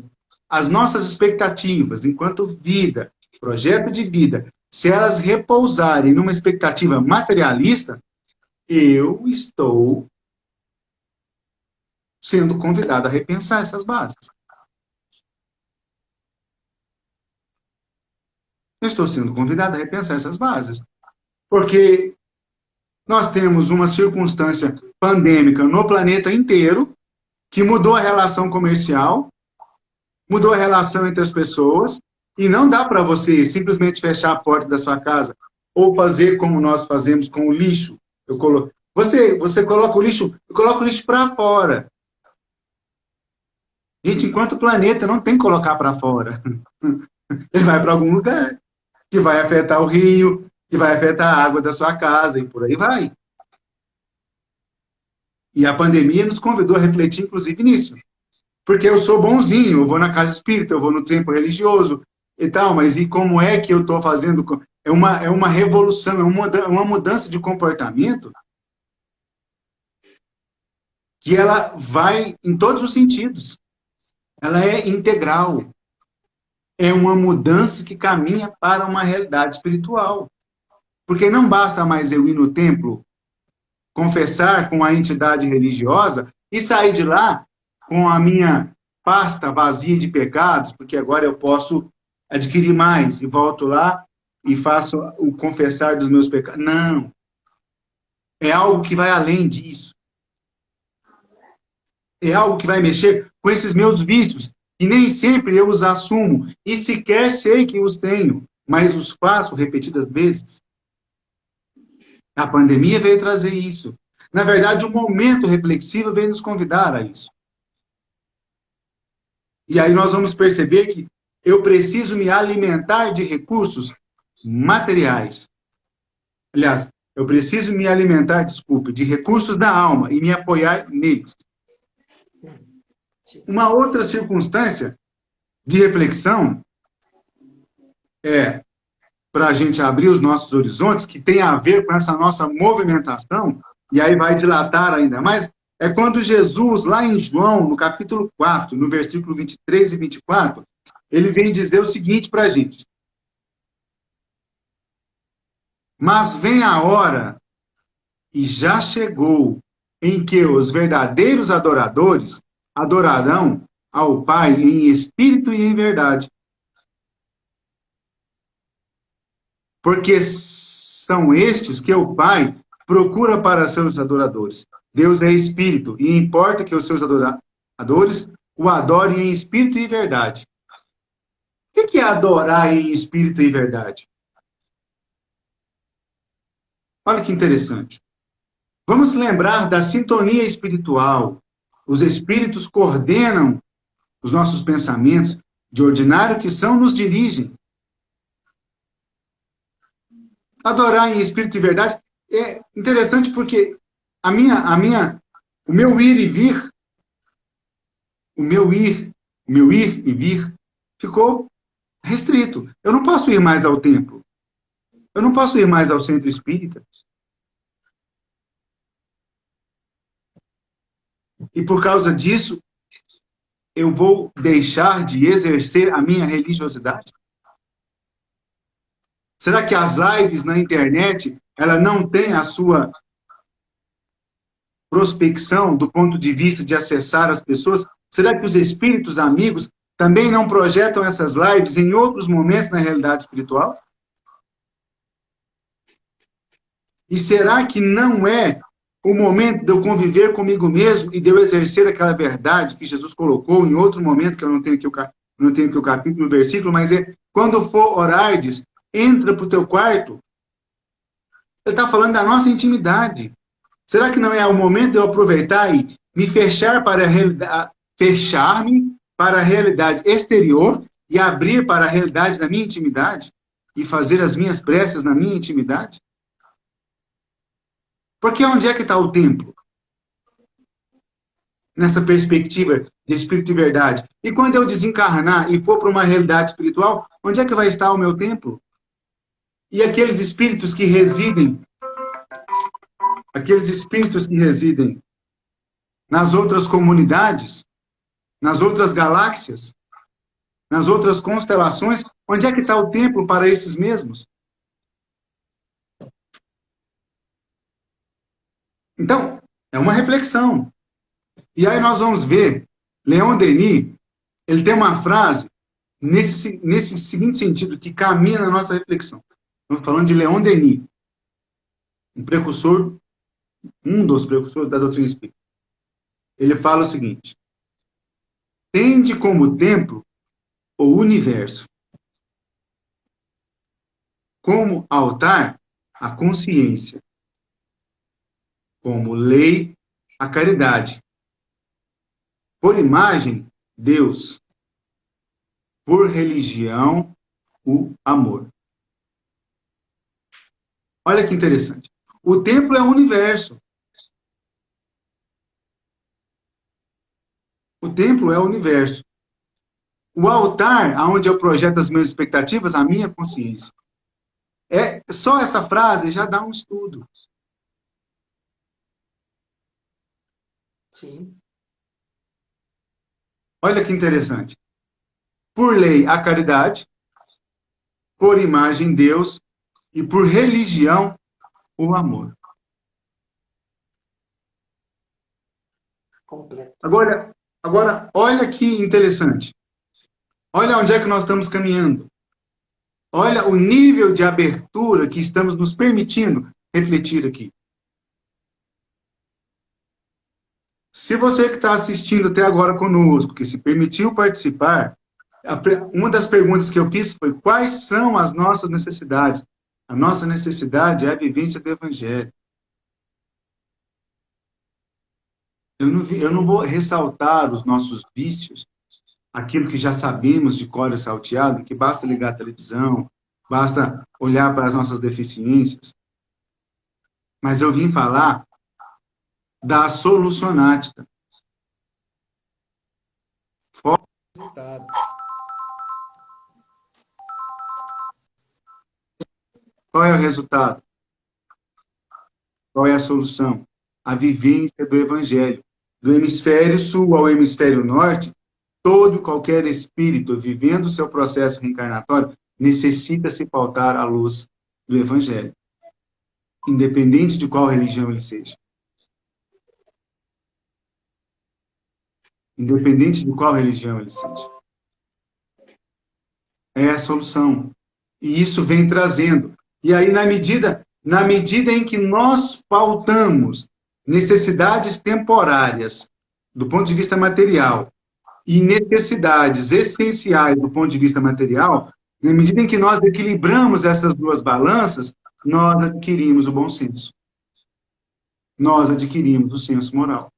expectativas, enquanto vida, projeto de vida, se elas repousarem numa expectativa materialista, eu estou sendo convidado a repensar essas bases. Eu estou sendo convidado a repensar essas bases. Porque nós temos uma circunstância pandêmica no planeta inteiro que mudou a relação comercial, mudou a relação entre as pessoas, e não dá para você simplesmente fechar a porta da sua casa ou fazer como nós fazemos com o lixo. Você coloca o lixo, eu coloco o lixo para fora. Gente, enquanto o planeta não tem que colocar para fora. Ele vai para algum lugar que vai afetar o rio, que vai afetar a água da sua casa e por aí vai. E a pandemia nos convidou a refletir, inclusive, nisso. Porque eu sou bonzinho, eu vou na casa espírita, eu vou no templo religioso, e tal, mas e como é que eu estou fazendo? É uma revolução, uma mudança de comportamento que ela vai em todos os sentidos. Ela é integral. É uma mudança que caminha para uma realidade espiritual. Porque não basta mais eu ir no templo, confessar com a entidade religiosa e sair de lá com a minha pasta vazia de pecados, porque agora eu posso adquirir mais e volto lá e faço o confessar dos meus pecados. Não. É algo que vai além disso. É algo que vai mexer com esses meus vícios, e nem sempre eu os assumo, e sequer sei que os tenho, mas os faço repetidas vezes. A pandemia veio trazer isso. Na verdade, o momento reflexivo veio nos convidar a isso. E aí nós vamos perceber que eu preciso me alimentar de recursos materiais. Aliás, eu preciso me alimentar, desculpe, de recursos da alma e me apoiar neles. Uma outra circunstância de reflexão é para a gente abrir os nossos horizontes, que tem a ver com essa nossa movimentação, e aí vai dilatar ainda mais, é quando Jesus, lá em João, no capítulo 4, no versículo 23 e 24, ele vem dizer o seguinte para a gente: mas vem a hora, e já chegou, em que os verdadeiros adoradores adorarão ao Pai em espírito e em verdade. Porque são estes que o Pai procura para seus adoradores. Deus é espírito, e importa que os seus adoradores o adorem em espírito e verdade. O que é adorar em espírito e verdade? Olha que interessante. Vamos lembrar da sintonia espiritual. Os espíritos coordenam os nossos pensamentos, de ordinário que são, nos dirigem. Adorar em espírito e verdade é interessante porque o meu ir e vir, o meu ir e vir ficou restrito. Eu não posso ir mais ao templo. Eu não posso ir mais ao centro espírita. E por causa disso, eu vou deixar de exercer a minha religiosidade? Será que as lives na internet, ela não tem a sua prospecção do ponto de vista de acessar as pessoas? Será que os espíritos amigos também não projetam essas lives em outros momentos na realidade espiritual? E será que não é o momento de eu conviver comigo mesmo e de eu exercer aquela verdade que Jesus colocou em outro momento, que eu não tenho aqui o capítulo, o versículo, mas é: quando for orardes, entra para o teu quarto. Ele está falando da nossa intimidade. Será que não é o momento de eu aproveitar e me fechar para a realidade, fechar-me para a realidade exterior e abrir para a realidade da minha intimidade e fazer as minhas preces na minha intimidade? Porque onde é que está o templo? Nessa perspectiva de espírito e verdade. E quando eu desencarnar e for para uma realidade espiritual, onde é que vai estar o meu templo? E aqueles espíritos que residem nas outras comunidades, nas outras galáxias, nas outras constelações, onde é que está o templo para esses mesmos? Então, é uma reflexão. E aí nós vamos ver, Leon Denis, ele tem uma frase nesse seguinte sentido, que caminha na nossa reflexão. Estamos falando de Leon Denis, um dos precursores da doutrina espírita. Ele fala o seguinte: tende como templo o universo, como altar a consciência, como lei a caridade, por imagem Deus, por religião o amor. Olha que interessante. O templo é o universo. O templo é o universo. O altar, aonde eu projeto as minhas expectativas, a minha consciência. Só essa frase já dá um estudo. Sim. Olha que interessante. Por lei, a caridade. Por imagem, Deus. E por religião, o amor. Completo. Agora, olha que interessante. Olha onde é que nós estamos caminhando. Olha o nível de abertura que estamos nos permitindo refletir aqui. Se você que está assistindo até agora conosco, que se permitiu participar, uma das perguntas que eu fiz foi: quais são as nossas necessidades? A nossa necessidade é a vivência do Evangelho. Eu não vou ressaltar os nossos vícios, aquilo que já sabemos de cor e salteado, que basta ligar a televisão, basta olhar para as nossas deficiências. Mas eu vim falar da solucionática. Resultado. Qual é o resultado? Qual é a solução? A vivência do Evangelho. Do hemisfério sul ao hemisfério norte, todo e qualquer espírito vivendo o seu processo reencarnatório necessita se pautar à luz do Evangelho, independente de qual religião ele seja. Independente de qual religião ele seja. É a solução. E isso vem trazendo. E aí, na medida em que nós pautamos necessidades temporárias, do ponto de vista material, e necessidades essenciais do ponto de vista material, na medida em que nós equilibramos essas duas balanças, nós adquirimos o bom senso. Nós adquirimos o senso moral.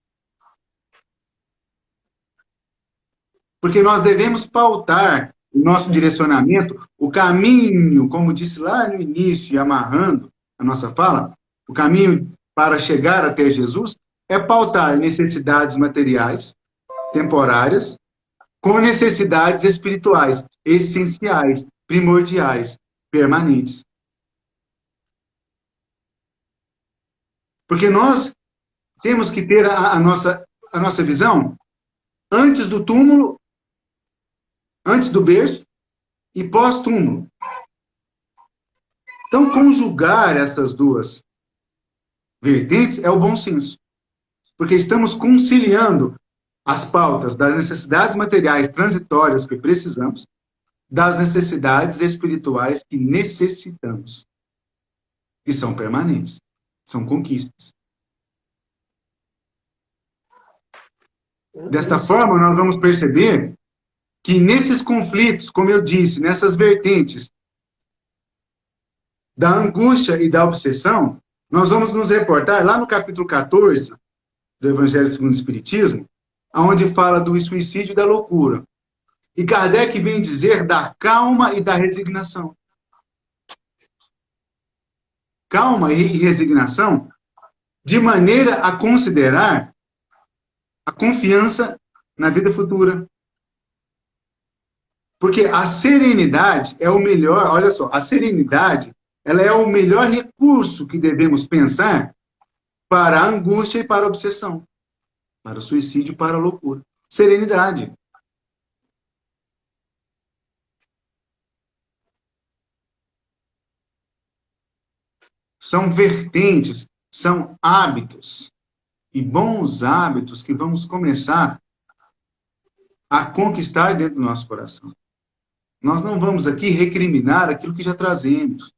Porque nós devemos pautar o nosso direcionamento, o caminho, como disse lá no início, e amarrando a nossa fala, o caminho para chegar até Jesus é pautar necessidades materiais, temporárias, com necessidades espirituais, essenciais, primordiais, permanentes. Porque nós temos que ter a nossa visão antes do túmulo, antes do berço e pós-túmulo. Então, conjugar essas duas vertentes é o bom senso. Porque estamos conciliando as pautas das necessidades materiais transitórias que precisamos, das necessidades espirituais que necessitamos, que são permanentes, são conquistas. Desta forma, nós vamos perceber que nesses conflitos, como eu disse, nessas vertentes da angústia e da obsessão, nós vamos nos reportar lá no capítulo 14 do Evangelho segundo o Espiritismo, onde fala do suicídio e da loucura. E Kardec vem dizer da calma e da resignação. Calma e resignação, de maneira a considerar a confiança na vida futura. Porque a serenidade é o melhor, olha só, a serenidade, ela é o melhor recurso que devemos pensar para a angústia e para a obsessão, para o suicídio e para a loucura. Serenidade. São vertentes, são hábitos, e bons hábitos que vamos começar a conquistar dentro do nosso coração. Nós não vamos aqui recriminar aquilo que já trazemos.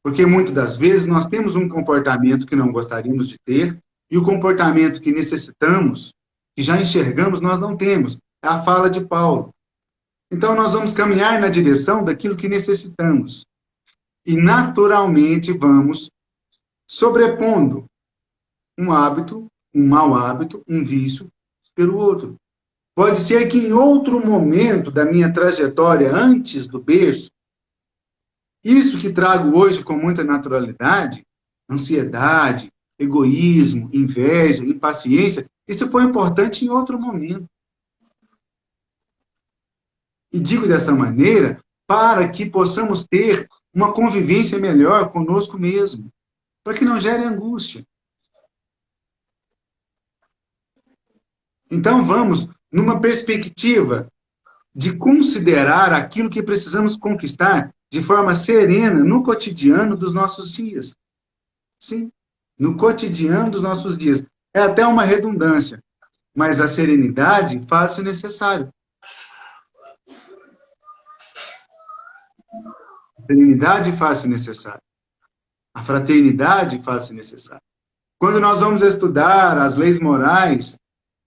Porque muitas das vezes nós temos um comportamento que não gostaríamos de ter, e o comportamento que necessitamos, que já enxergamos, nós não temos. É a fala de Paulo. Então nós vamos caminhar na direção daquilo que necessitamos. E naturalmente vamos sobrepondo um hábito, um mau hábito, um vício pelo outro. Pode ser que em outro momento da minha trajetória, antes do berço, isso que trago hoje com muita naturalidade, ansiedade, egoísmo, inveja, impaciência, isso foi importante em outro momento. E digo dessa maneira para que possamos ter uma convivência melhor conosco mesmo, para que não gere angústia. Então, vamos numa perspectiva de considerar aquilo que precisamos conquistar de forma serena no cotidiano dos nossos dias. Sim, no cotidiano dos nossos dias. É até uma redundância, mas a serenidade faz-se necessário. A serenidade faz-se necessário. A fraternidade faz-se necessária. Quando nós vamos estudar as leis morais,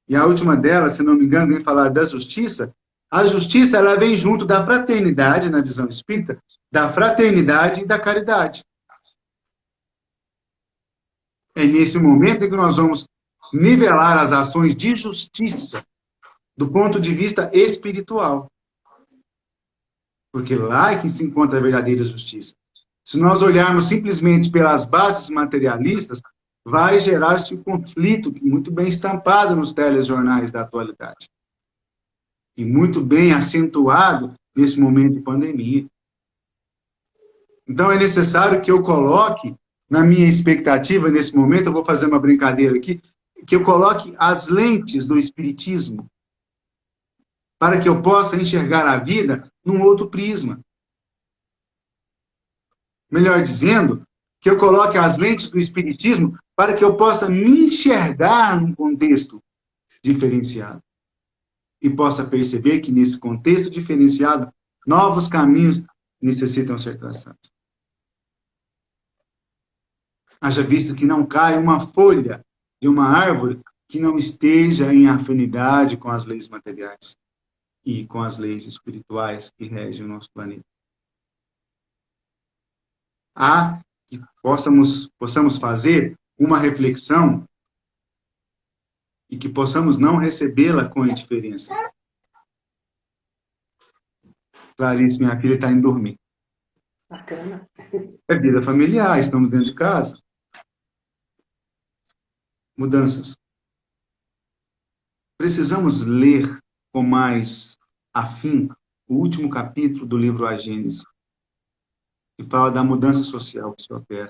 e a última delas, se não me engano, vem falar da justiça, a justiça ela vem junto da fraternidade, na visão espírita, da fraternidade e da caridade. É nesse momento em que nós vamos nivelar as ações de justiça do ponto de vista espiritual. Porque lá é que se encontra a verdadeira justiça. Se nós olharmos simplesmente pelas bases materialistas, vai gerar-se um conflito muito bem estampado nos telejornais da atualidade. E muito bem acentuado nesse momento de pandemia. Então é necessário que eu coloque, na minha expectativa, nesse momento, eu vou fazer uma brincadeira aqui, que eu coloque as lentes do Espiritismo, para que eu possa enxergar a vida num outro prisma. Melhor dizendo, que eu coloque as lentes do Espiritismo para que eu possa me enxergar num contexto diferenciado. E possa perceber que nesse contexto diferenciado, novos caminhos necessitam ser traçados. Haja visto que não cai uma folha de uma árvore que não esteja em afinidade com as leis materiais e com as leis espirituais que regem o nosso planeta. Há que possamos fazer uma reflexão e que possamos não recebê-la com indiferença. Clarice, minha filha está indo dormir. Bacana. É vida familiar, estamos dentro de casa. Mudanças. Precisamos ler com mais afinco o último capítulo do livro A Gênese, que fala da mudança social que se opera.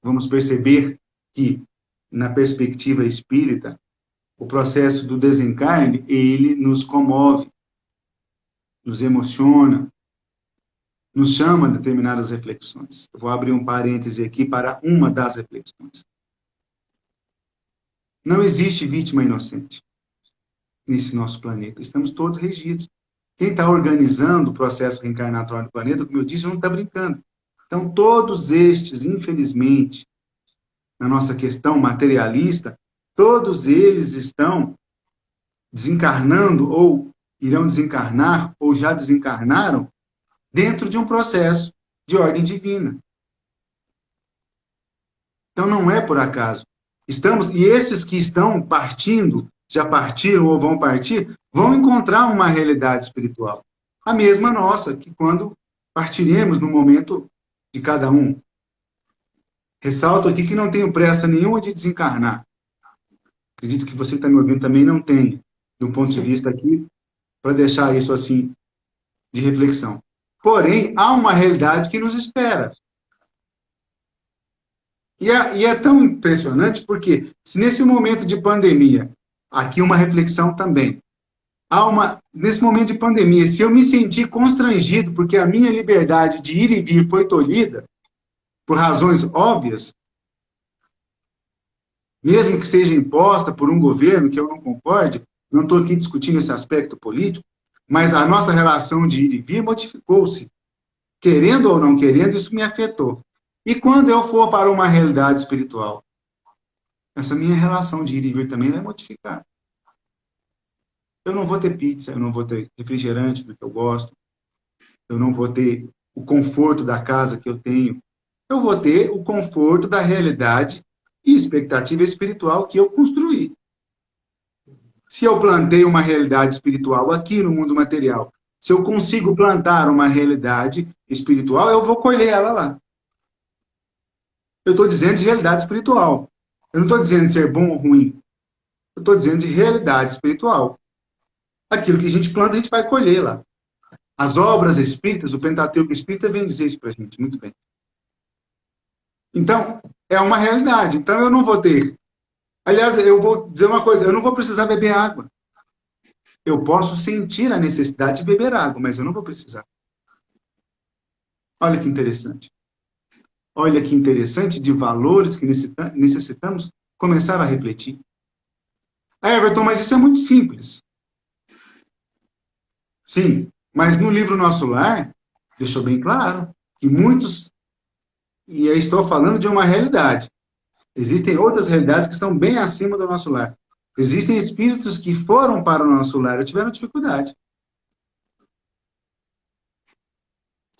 Vamos perceber que, na perspectiva espírita, o processo do desencarne, ele nos comove, nos emociona, nos chama a determinadas reflexões. Eu vou abrir um parêntese aqui para uma das reflexões. Não existe vítima inocente nesse nosso planeta. Estamos todos regidos. Quem está organizando o processo reencarnatório do planeta, como eu disse, não está brincando. Então, todos estes, infelizmente, na nossa questão materialista, todos eles estão desencarnando, ou irão desencarnar, ou já desencarnaram, dentro de um processo de ordem divina. Então, não é por acaso. E esses que estão partindo, já partiram ou vão partir, vão encontrar uma realidade espiritual. A mesma nossa, que quando partiremos no momento de cada um. Ressalto aqui que não tenho pressa nenhuma de desencarnar. Acredito que você que está me ouvindo também não tem, do ponto de vista aqui, para deixar isso assim, de reflexão. Porém, há uma realidade que nos espera. E é tão impressionante porque, se nesse momento de pandemia, aqui uma reflexão também, nesse momento de pandemia, se eu me sentir constrangido porque a minha liberdade de ir e vir foi tolhida, por razões óbvias, mesmo que seja imposta por um governo que eu não concorde, não estou aqui discutindo esse aspecto político, mas a nossa relação de ir e vir modificou-se. Querendo ou não querendo, isso me afetou. E quando eu for para uma realidade espiritual, essa minha relação de ir e vir também vai modificar. Eu não vou ter pizza, eu não vou ter refrigerante do que eu gosto, eu não vou ter o conforto da casa que eu tenho, eu vou ter o conforto da realidade e expectativa espiritual que eu construí. Se eu plantei uma realidade espiritual aqui no mundo material, se eu consigo plantar uma realidade espiritual, eu vou colher ela lá. Eu estou dizendo de realidade espiritual. Eu não estou dizendo de ser bom ou ruim. Eu estou dizendo de realidade espiritual. Aquilo que a gente planta, a gente vai colher lá. As obras espíritas, o Pentateuco espírita vem dizer isso para a gente, muito bem. Então, é uma realidade. Então, eu não vou ter. Aliás, eu vou dizer uma coisa: eu não vou precisar beber água. Eu posso sentir a necessidade de beber água, mas eu não vou precisar. Olha que interessante. Olha que interessante de valores que necessitamos começar a refletir. Ah, Everton, mas isso é muito simples. Sim, mas no livro Nosso Lar, deixou bem claro que muitos, e eu estou falando de uma realidade, existem outras realidades que estão bem acima do nosso lar. Existem espíritos que foram para o nosso lar e tiveram dificuldade.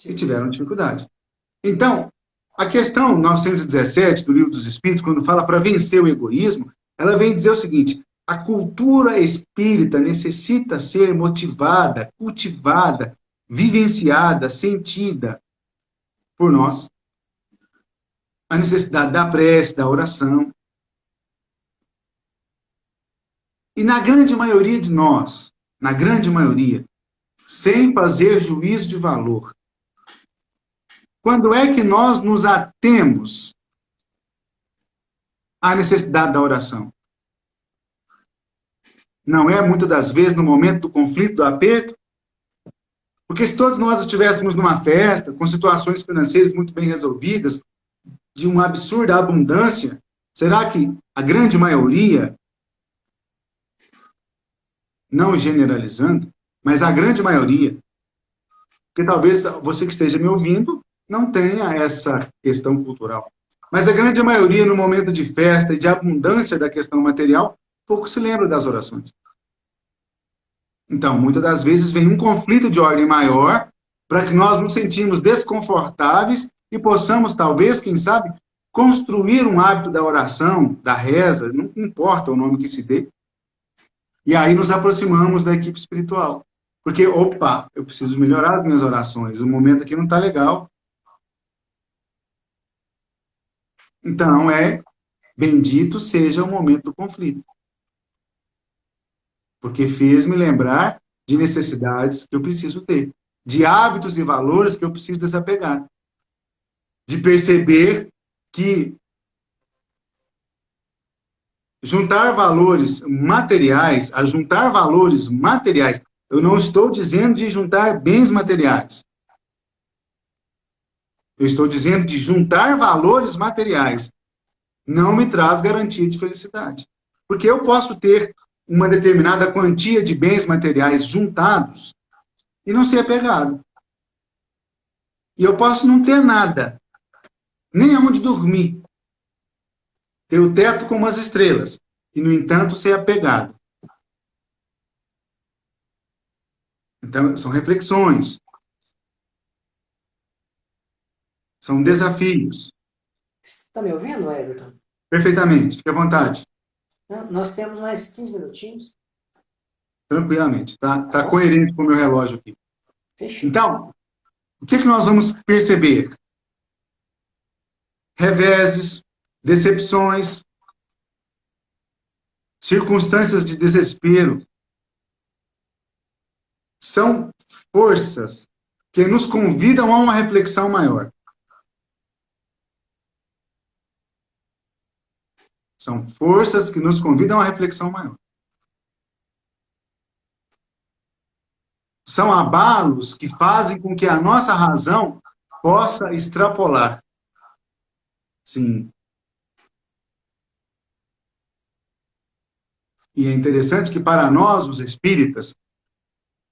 E tiveram dificuldade. Então, a questão 917 do Livro dos Espíritos, quando fala para vencer o egoísmo, ela vem dizer o seguinte: a cultura espírita necessita ser motivada, cultivada, vivenciada, sentida por nós. A necessidade da prece, da oração. E na grande maioria de nós, na grande maioria, sem fazer juízo de valor, quando é que nós nos atemos à necessidade da oração? Não é, muitas das vezes, no momento do conflito, do aperto? Porque se todos nós estivéssemos numa festa, com situações financeiras muito bem resolvidas, de uma absurda abundância, será que a grande maioria, não generalizando, mas a grande maioria, porque talvez você que esteja me ouvindo não tenha essa questão cultural, mas a grande maioria, no momento de festa e de abundância da questão material, pouco se lembra das orações. Então, muitas das vezes vem um conflito de ordem maior para que nós nos sentimos desconfortáveis e possamos, talvez, quem sabe, construir um hábito da oração, da reza, não importa o nome que se dê, e aí nos aproximamos da equipe espiritual. Porque, opa, eu preciso melhorar as minhas orações, o momento aqui não está legal. Então, bendito seja o momento do conflito. Porque fez-me lembrar de necessidades que eu preciso ter, de hábitos e valores que eu preciso desapegar, de perceber que juntar valores materiais, eu não estou dizendo de juntar bens materiais. Eu estou dizendo de juntar valores materiais. Não me traz garantia de felicidade. Porque eu posso ter uma determinada quantia de bens materiais juntados e não ser apegado. E eu posso não ter nada, nem aonde dormir. Ter o teto como as estrelas, e, no entanto, ser apegado. Então, são reflexões. São desafios. Está me ouvindo, Everton? Perfeitamente, fique à vontade. Não, nós temos mais 15 minutinhos. Tranquilamente, tá coerente com o meu relógio aqui. Fechou. Então, o que nós vamos perceber? Reveses, decepções, circunstâncias de desespero, são forças que nos convidam a uma reflexão maior. São forças que nos convidam a uma reflexão maior. São abalos que fazem com que a nossa razão possa extrapolar. Sim. E é interessante que para nós, os espíritas,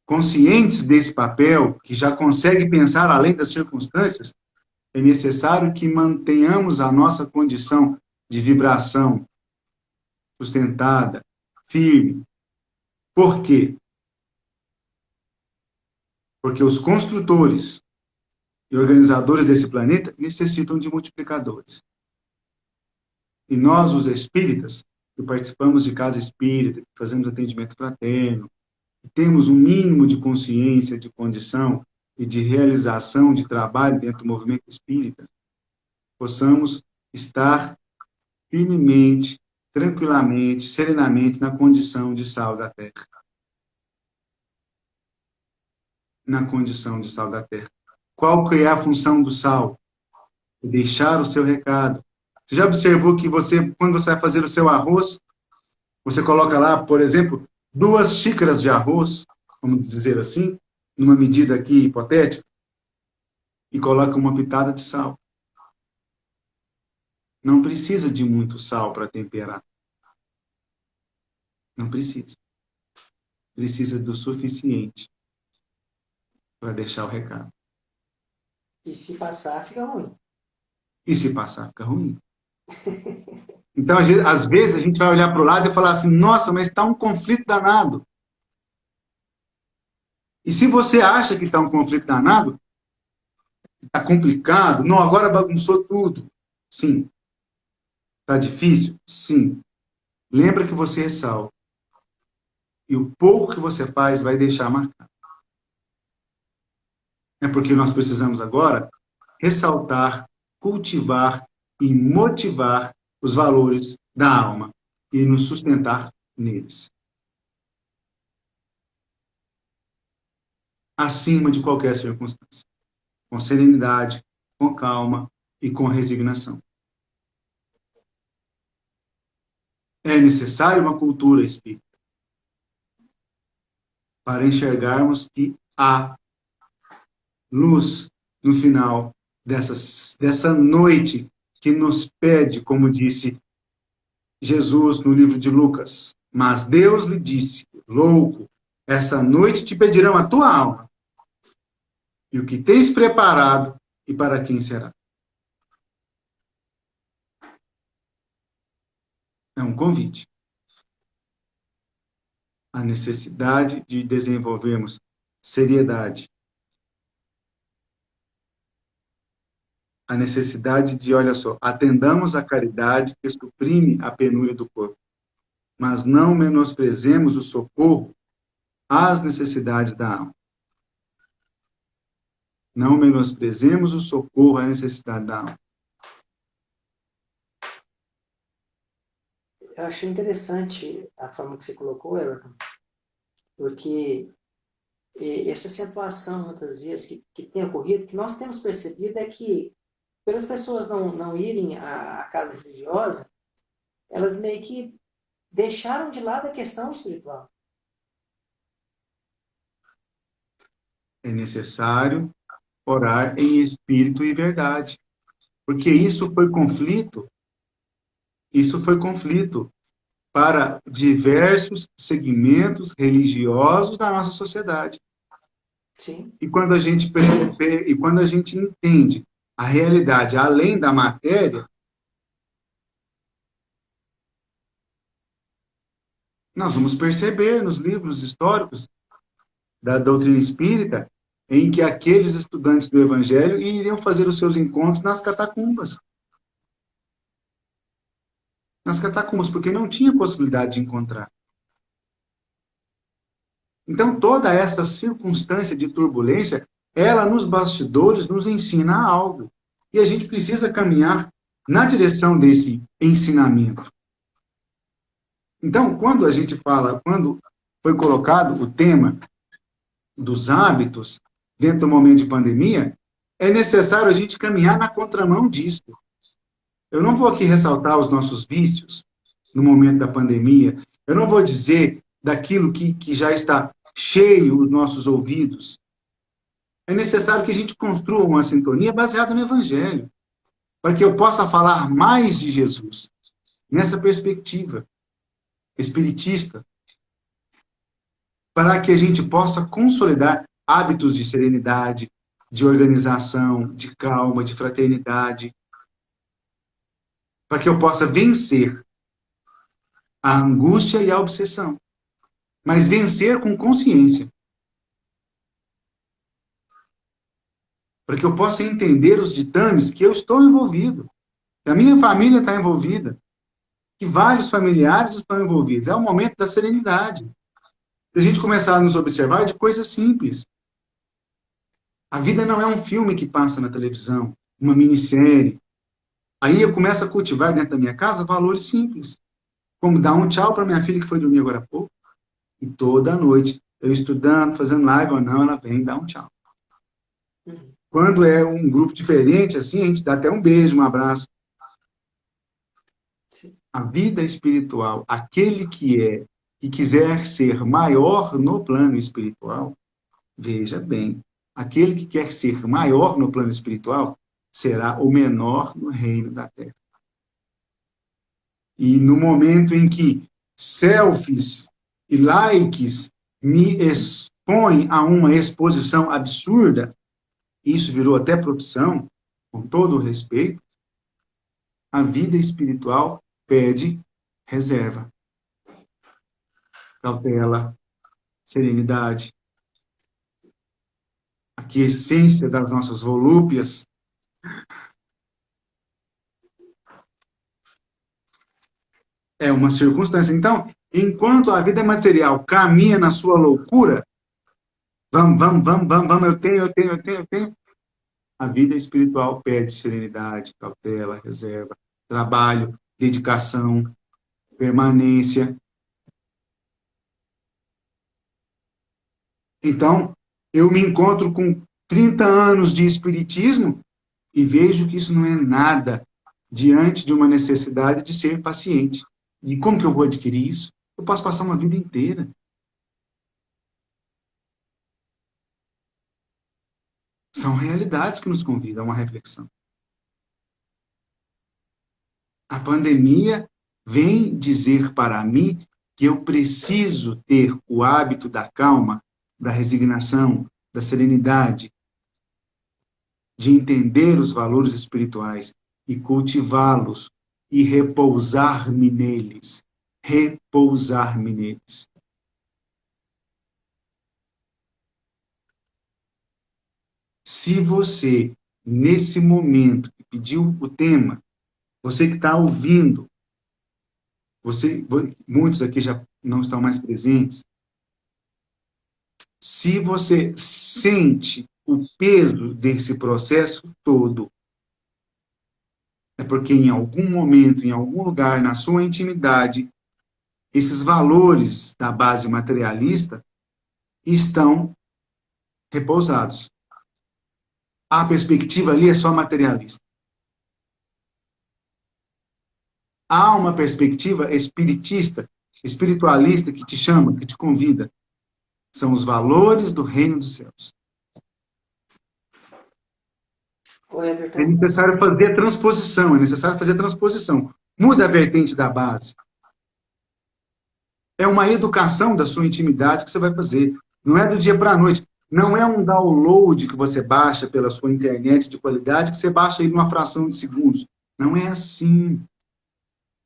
conscientes desse papel, que já consegue pensar além das circunstâncias, é necessário que mantenhamos a nossa condição de vibração sustentada, firme. Por quê? Porque os construtores e organizadores desse planeta necessitam de multiplicadores. E nós, os espíritas, que participamos de casa espírita, que fazemos atendimento fraterno, que temos um mínimo de consciência, de condição e de realização de trabalho dentro do movimento espírita, possamos estar firmemente, tranquilamente, serenamente na condição de sal da terra. na condição de sal da terra. Qual que é a função do sal? Deixar o seu recado. Você já observou que você, quando você vai fazer o seu arroz, você coloca lá, por exemplo, 2 xícaras de arroz, vamos dizer assim, numa medida aqui hipotética, e coloca uma pitada de sal. Não precisa de muito sal para temperar. Não precisa. Precisa do suficiente para deixar o recado. E se passar, fica ruim. E se passar, fica ruim. Então, às vezes, a gente vai olhar para o lado e falar assim, nossa, mas está um conflito danado. E se você acha que está um conflito danado, está complicado, não, agora bagunçou tudo. Sim. Está difícil? Sim. Lembra que você é sal. E o pouco que você faz vai deixar marcado. É porque nós precisamos agora ressaltar, cultivar e motivar os valores da alma e nos sustentar neles. Acima de qualquer circunstância. Com serenidade, com calma e com resignação. É necessário uma cultura espírita para enxergarmos que há luz no final dessa noite que nos pede, como disse Jesus no livro de Lucas. Mas Deus lhe disse, louco, essa noite te pedirão a tua alma. E o que tens preparado e para quem será? É um convite. A necessidade de desenvolvermos seriedade. A necessidade de, olha só, atendamos a caridade que suprime a penúria do corpo, mas não menosprezemos o socorro às necessidades da alma. Não menosprezemos o socorro à necessidade da alma. Eu achei interessante a forma que você colocou, Everton, porque essa acentuação, muitas vezes, que tem ocorrido, que nós temos percebido é que, pelas pessoas não irem à casa religiosa, elas meio que deixaram de lado a questão espiritual. É necessário orar em espírito e verdade, porque isso foi conflito para diversos segmentos religiosos da nossa sociedade. Sim. E quando a gente entende a realidade além da matéria, nós vamos perceber nos livros históricos da doutrina espírita em que aqueles estudantes do Evangelho iriam fazer os seus encontros nas catacumbas. Nas catacumbas, porque não tinha possibilidade de encontrar. Então, toda essa circunstância de turbulência, ela nos bastidores nos ensina algo. E a gente precisa caminhar na direção desse ensinamento. Então, quando foi colocado o tema dos hábitos dentro do momento de pandemia, é necessário a gente caminhar na contramão disso. Eu não vou aqui ressaltar os nossos vícios no momento da pandemia. Eu não vou dizer daquilo que já está cheio os nossos ouvidos. É necessário que a gente construa uma sintonia baseada no Evangelho, para que eu possa falar mais de Jesus, nessa perspectiva espiritista, para que a gente possa consolidar hábitos de serenidade, de organização, de calma, de fraternidade, para que eu possa vencer a angústia e a obsessão, mas vencer com consciência. Para que eu possa entender os ditames que eu estou envolvido, que a minha família está envolvida, que vários familiares estão envolvidos. É o momento da serenidade. Se a gente começar a nos observar de coisas simples. A vida não é um filme que passa na televisão, uma minissérie. Aí eu começo a cultivar dentro da minha casa valores simples, como dar um tchau para minha filha que foi dormir agora há pouco, e toda noite eu estudando, fazendo live ou não, ela vem dar um tchau. Uhum. Quando é um grupo diferente, assim, a gente dá até um beijo, um abraço. Sim. A vida espiritual, aquele que quiser ser maior no plano espiritual, veja bem, aquele que quer ser maior no plano espiritual será o menor no reino da Terra. E no momento em que selfies e likes me expõem a uma exposição absurda, isso virou até profissão, com todo o respeito, a vida espiritual pede reserva, cautela, serenidade. A essência das nossas volúpias é uma circunstância. Então, enquanto a vida material caminha na sua loucura, vamos, eu tenho, a vida espiritual pede serenidade, cautela, reserva, trabalho, dedicação, permanência. Então, eu me encontro com 30 anos de espiritismo e vejo que isso não é nada diante de uma necessidade de ser paciente. E como que eu vou adquirir isso? Eu posso passar uma vida inteira. São realidades que nos convidam a uma reflexão. A pandemia vem dizer para mim que eu preciso ter o hábito da calma, da resignação, da serenidade, de entender os valores espirituais e cultivá-los e repousar-me neles. Repousar-me neles. Se você, nesse momento, que pediu o tema, você que está ouvindo, muitos aqui já não estão mais presentes, se você sente o peso desse processo todo, é porque em algum momento, em algum lugar, na sua intimidade, esses valores da base materialista estão repousados. A perspectiva ali é só materialista. Há uma perspectiva espiritista, espiritualista, que te chama, que te convida. São os valores do reino dos céus. É necessário fazer transposição, é necessário fazer transposição. Muda a vertente da base. É uma educação da sua intimidade que você vai fazer. Não é do dia para a noite. Não é um download que você baixa pela sua internet de qualidade, que você baixa aí numa fração de segundos. Não é assim.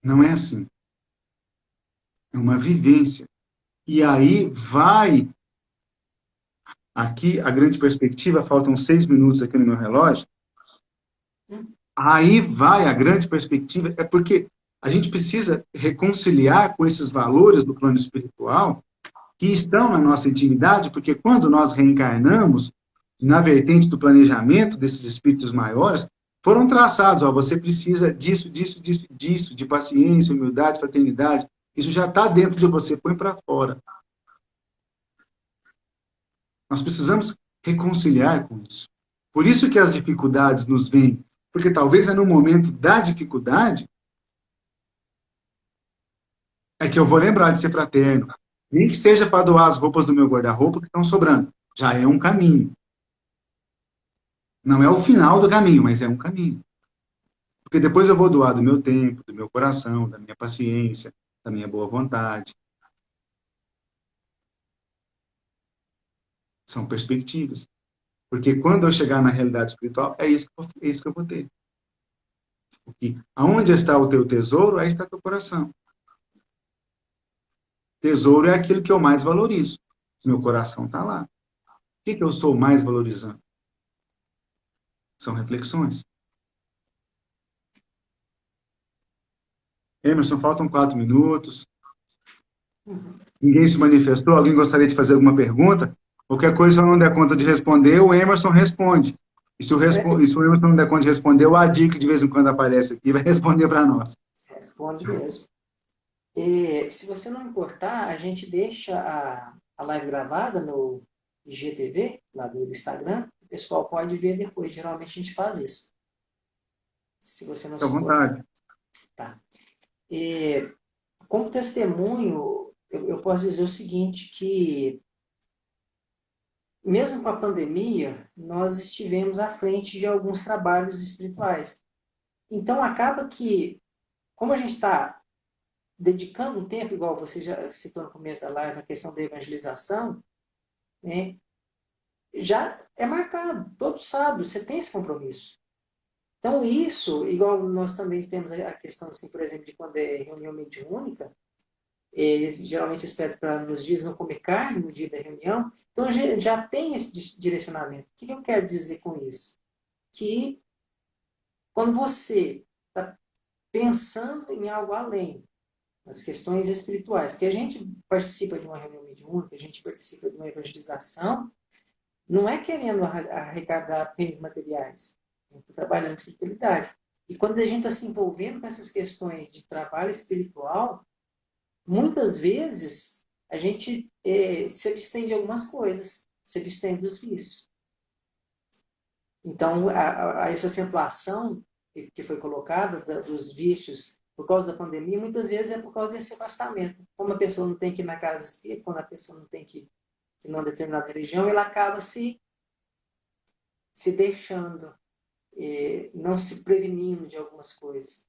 Não é assim. É uma vivência. E aí vai... Aqui, a grande perspectiva, faltam 6 minutos aqui no meu relógio. Aí vai a grande perspectiva, é porque a gente precisa reconciliar com esses valores do plano espiritual que estão na nossa intimidade, porque quando nós reencarnamos, na vertente do planejamento desses espíritos maiores, foram traçados, ó, você precisa disso, disso, disso, disso, de paciência, humildade, fraternidade. Isso já está dentro de você, põe para fora. Nós precisamos reconciliar com isso. Por isso que as dificuldades nos vêm, porque talvez é no momento da dificuldade é que eu vou lembrar de ser fraterno. Nem que seja para doar as roupas do meu guarda-roupa que estão sobrando. Já é um caminho. Não é o final do caminho, mas é um caminho. Porque depois eu vou doar do meu tempo, do meu coração, da minha paciência, da minha boa vontade. São perspectivas. Porque quando eu chegar na realidade espiritual, é isso que eu vou ter. Porque aonde está o teu tesouro, aí está teu coração. Tesouro é aquilo que eu mais valorizo. Meu coração está lá. O que eu estou mais valorizando? São reflexões. Emerson, faltam 4 minutos. Ninguém se manifestou? Alguém gostaria de fazer alguma pergunta? Qualquer coisa, se eu não der conta de responder, o Emerson responde. E se o Emerson não der conta de responder, o Adi, que de vez em quando aparece aqui, vai responder para nós. Responde mesmo. E, se você não importar, a gente deixa a live gravada no IGTV, lá do Instagram, o pessoal pode ver depois. Geralmente a gente faz isso. Se você não Fique à se importa. vontade. Tá. E, como testemunho, eu posso dizer o seguinte, que mesmo com a pandemia, nós estivemos à frente de alguns trabalhos espirituais. Então, acaba que, como a gente está dedicando um tempo, igual você já citou no começo da live, a questão da evangelização, né, já é marcado, todos sabem, você tem esse compromisso. Então, isso, igual nós também temos a questão, assim, por exemplo, de quando é reunião mediúnica, eles geralmente pedem para nos dias não comer carne no dia da reunião, então já tem esse direcionamento. O que eu quero dizer com isso? Que quando você está pensando em algo além, nas questões espirituais, porque a gente participa de uma reunião mediúnica, a gente participa de uma evangelização, não é querendo arrecadar bens materiais, a gente está trabalhando espiritualidade. E quando a gente está se envolvendo com essas questões de trabalho espiritual, muitas vezes a gente se abstém de algumas coisas, se abstém dos vícios. Então, essa acentuação que foi colocada dos vícios por causa da pandemia, muitas vezes é por causa desse afastamento. Como a pessoa não tem que ir na casa espírita, quando a pessoa não tem que ir em uma determinada religião, ela acaba se deixando, não se prevenindo de algumas coisas.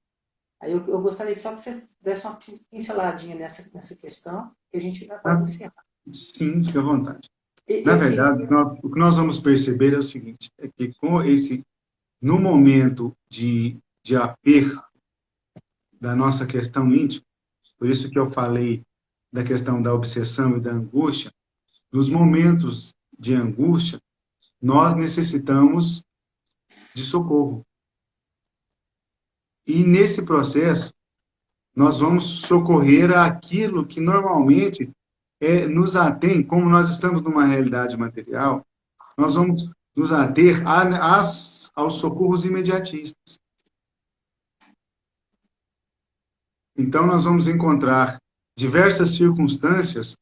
Aí eu gostaria só que você desse uma pinceladinha nessa questão, que a gente já pode Ah, encerrar. sim, fique à vontade. Na Eu queria... verdade, o que nós vamos perceber é o seguinte, é que no momento de aperto da nossa questão íntima, por isso que eu falei da questão da obsessão e da angústia, nos momentos de angústia, nós necessitamos de socorro. E nesse processo, nós vamos socorrer aquilo que normalmente nos atém, como nós estamos numa realidade material, nós vamos nos ater aos socorros imediatistas. Então, nós vamos encontrar diversas circunstâncias,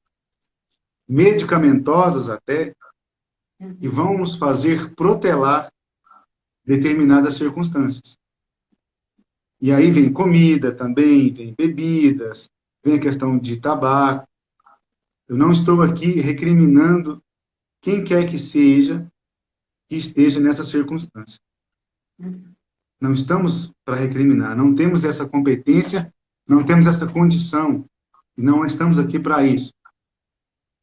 medicamentosas até, e vão nos fazer protelar determinadas circunstâncias. E aí vem comida também, vem bebidas, vem a questão de tabaco. Eu não estou aqui recriminando quem quer que seja que esteja nessa circunstância. Não estamos para recriminar, não temos essa competência, não temos essa condição, e não estamos aqui para isso.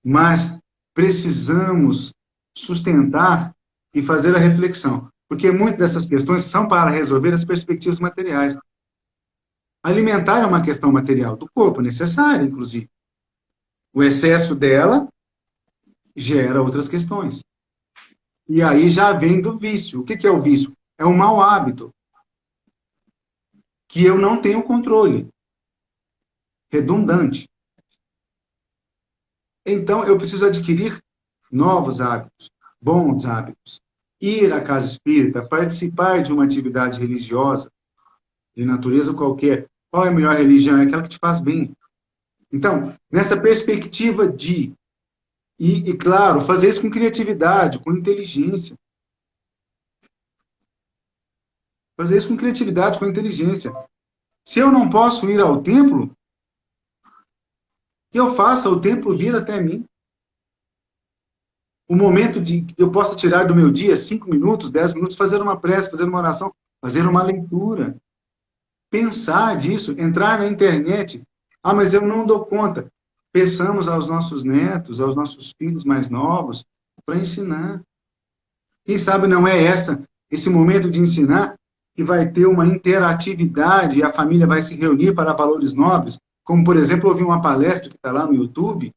Mas precisamos sustentar e fazer a reflexão, porque muitas dessas questões são para resolver as perspectivas materiais. Alimentar é uma questão material do corpo, necessária, inclusive. O excesso dela gera outras questões. E aí já vem do vício. O que é o vício? É um mau hábito que eu não tenho controle. Redundante. Então, eu preciso adquirir novos hábitos, bons hábitos. Ir à casa espírita, participar de uma atividade religiosa, de natureza qualquer. Qual é a melhor religião? É aquela que te faz bem. Então, nessa perspectiva e claro, fazer isso com criatividade, com inteligência. Fazer isso com criatividade, com inteligência. Se eu não posso ir ao templo, que eu faça o templo vir até mim. O momento de que eu possa tirar do meu dia 5 minutos, 10 minutos, fazer uma prece, fazer uma oração, fazer uma leitura. Pensar disso, entrar na internet. Ah, mas eu não dou conta. Peçamos aos nossos netos, aos nossos filhos mais novos, para ensinar. Quem sabe não é esse momento de ensinar, que vai ter uma interatividade e a família vai se reunir para valores nobres, como, por exemplo, ouvir uma palestra que está lá no YouTube.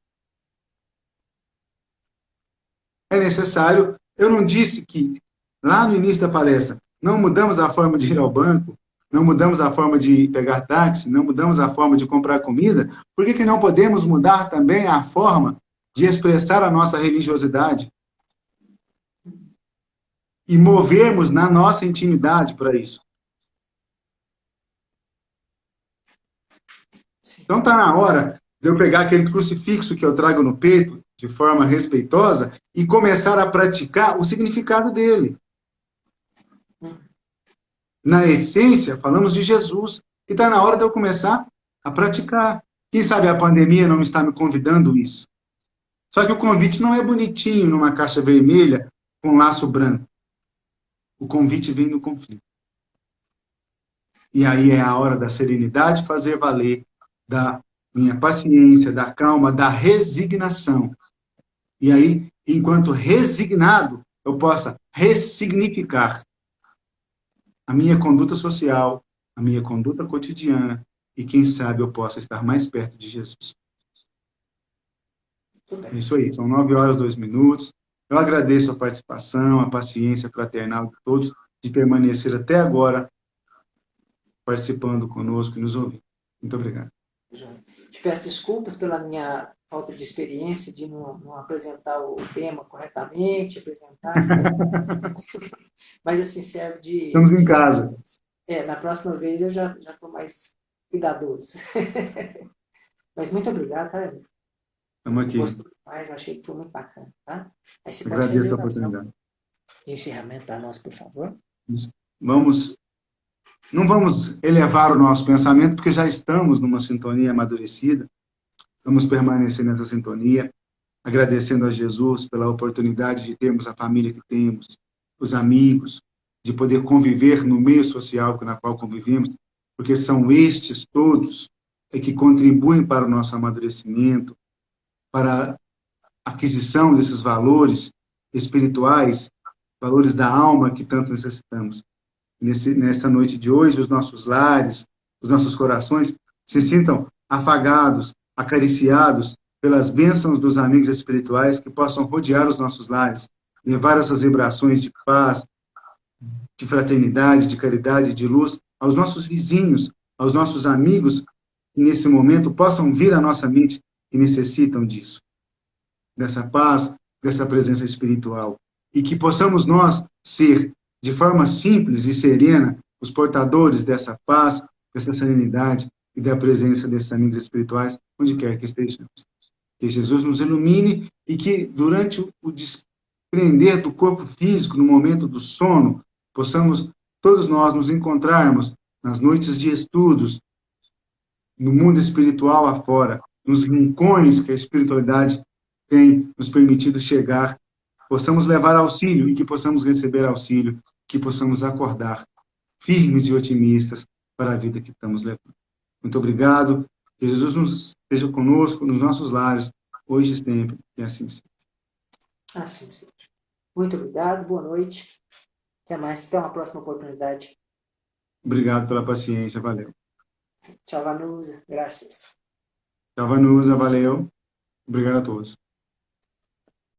É necessário. Eu não disse que, lá no início da palestra, não mudamos a forma de ir ao banco, não mudamos a forma de pegar táxi, não mudamos a forma de comprar comida, por que não podemos mudar também a forma de expressar a nossa religiosidade? E movermos na nossa intimidade para isso. Então está na hora de eu pegar aquele crucifixo que eu trago no peito, de forma respeitosa e começar a praticar o significado dele. Na essência, falamos de Jesus, e está na hora de eu começar a praticar. Quem sabe a pandemia não está me convidando isso. Só que o convite não é bonitinho numa caixa vermelha com laço branco. O convite vem no conflito. E aí é a hora da serenidade fazer valer, da minha paciência, da calma, da resignação. E aí, enquanto resignado, eu possa ressignificar a minha conduta social, a minha conduta cotidiana, e quem sabe eu possa estar mais perto de Jesus. É isso aí, são 9 horas, 2 minutos. Eu agradeço a participação, a paciência fraternal de todos, de permanecer até agora participando conosco e nos ouvindo. Muito obrigado. Te peço desculpas pela minha falta de experiência de não apresentar o tema corretamente, mas assim serve de... Estamos em casa. Na próxima vez eu já estou mais cuidadoso. Mas muito obrigado, tá? Estamos aqui. Gostei mais, achei que foi muito bacana, tá? Aí você pode Agradeço fazer a a oração oportunidade. de encerramento para nós, por favor. Não vamos elevar o nosso pensamento, porque já estamos numa sintonia amadurecida. Vamos permanecer nessa sintonia, agradecendo a Jesus pela oportunidade de termos a família que temos, os amigos, de poder conviver no meio social na qual convivemos, porque são estes todos que contribuem para o nosso amadurecimento, para a aquisição desses valores espirituais, valores da alma que tanto necessitamos. Nessa noite de hoje, os nossos lares, os nossos corações se sintam afagados, acariciados pelas bênçãos dos amigos espirituais que possam rodear os nossos lares, levar essas vibrações de paz, de fraternidade, de caridade, de luz aos nossos vizinhos, aos nossos amigos que nesse momento possam vir à nossa mente e necessitam disso, dessa paz, dessa presença espiritual, e que possamos nós ser de forma simples e serena os portadores dessa paz, dessa serenidade e da presença desses amigos espirituais, onde quer que estejamos. Que Jesus nos ilumine e que, durante o desprender do corpo físico, no momento do sono, possamos todos nós nos encontrarmos nas noites de estudos, no mundo espiritual afora, nos rincões que a espiritualidade tem nos permitido chegar, possamos levar auxílio e que possamos receber auxílio, que possamos acordar firmes e otimistas para a vida que estamos levando. Muito obrigado. Que Jesus esteja conosco nos nossos lares, hoje e sempre, e assim seja. Assim seja. Muito obrigado, boa noite. Até mais, até uma próxima oportunidade. Obrigado pela paciência, valeu. Tchau, Vanusa, graças. Tchau, Vanusa, valeu. Obrigado a todos.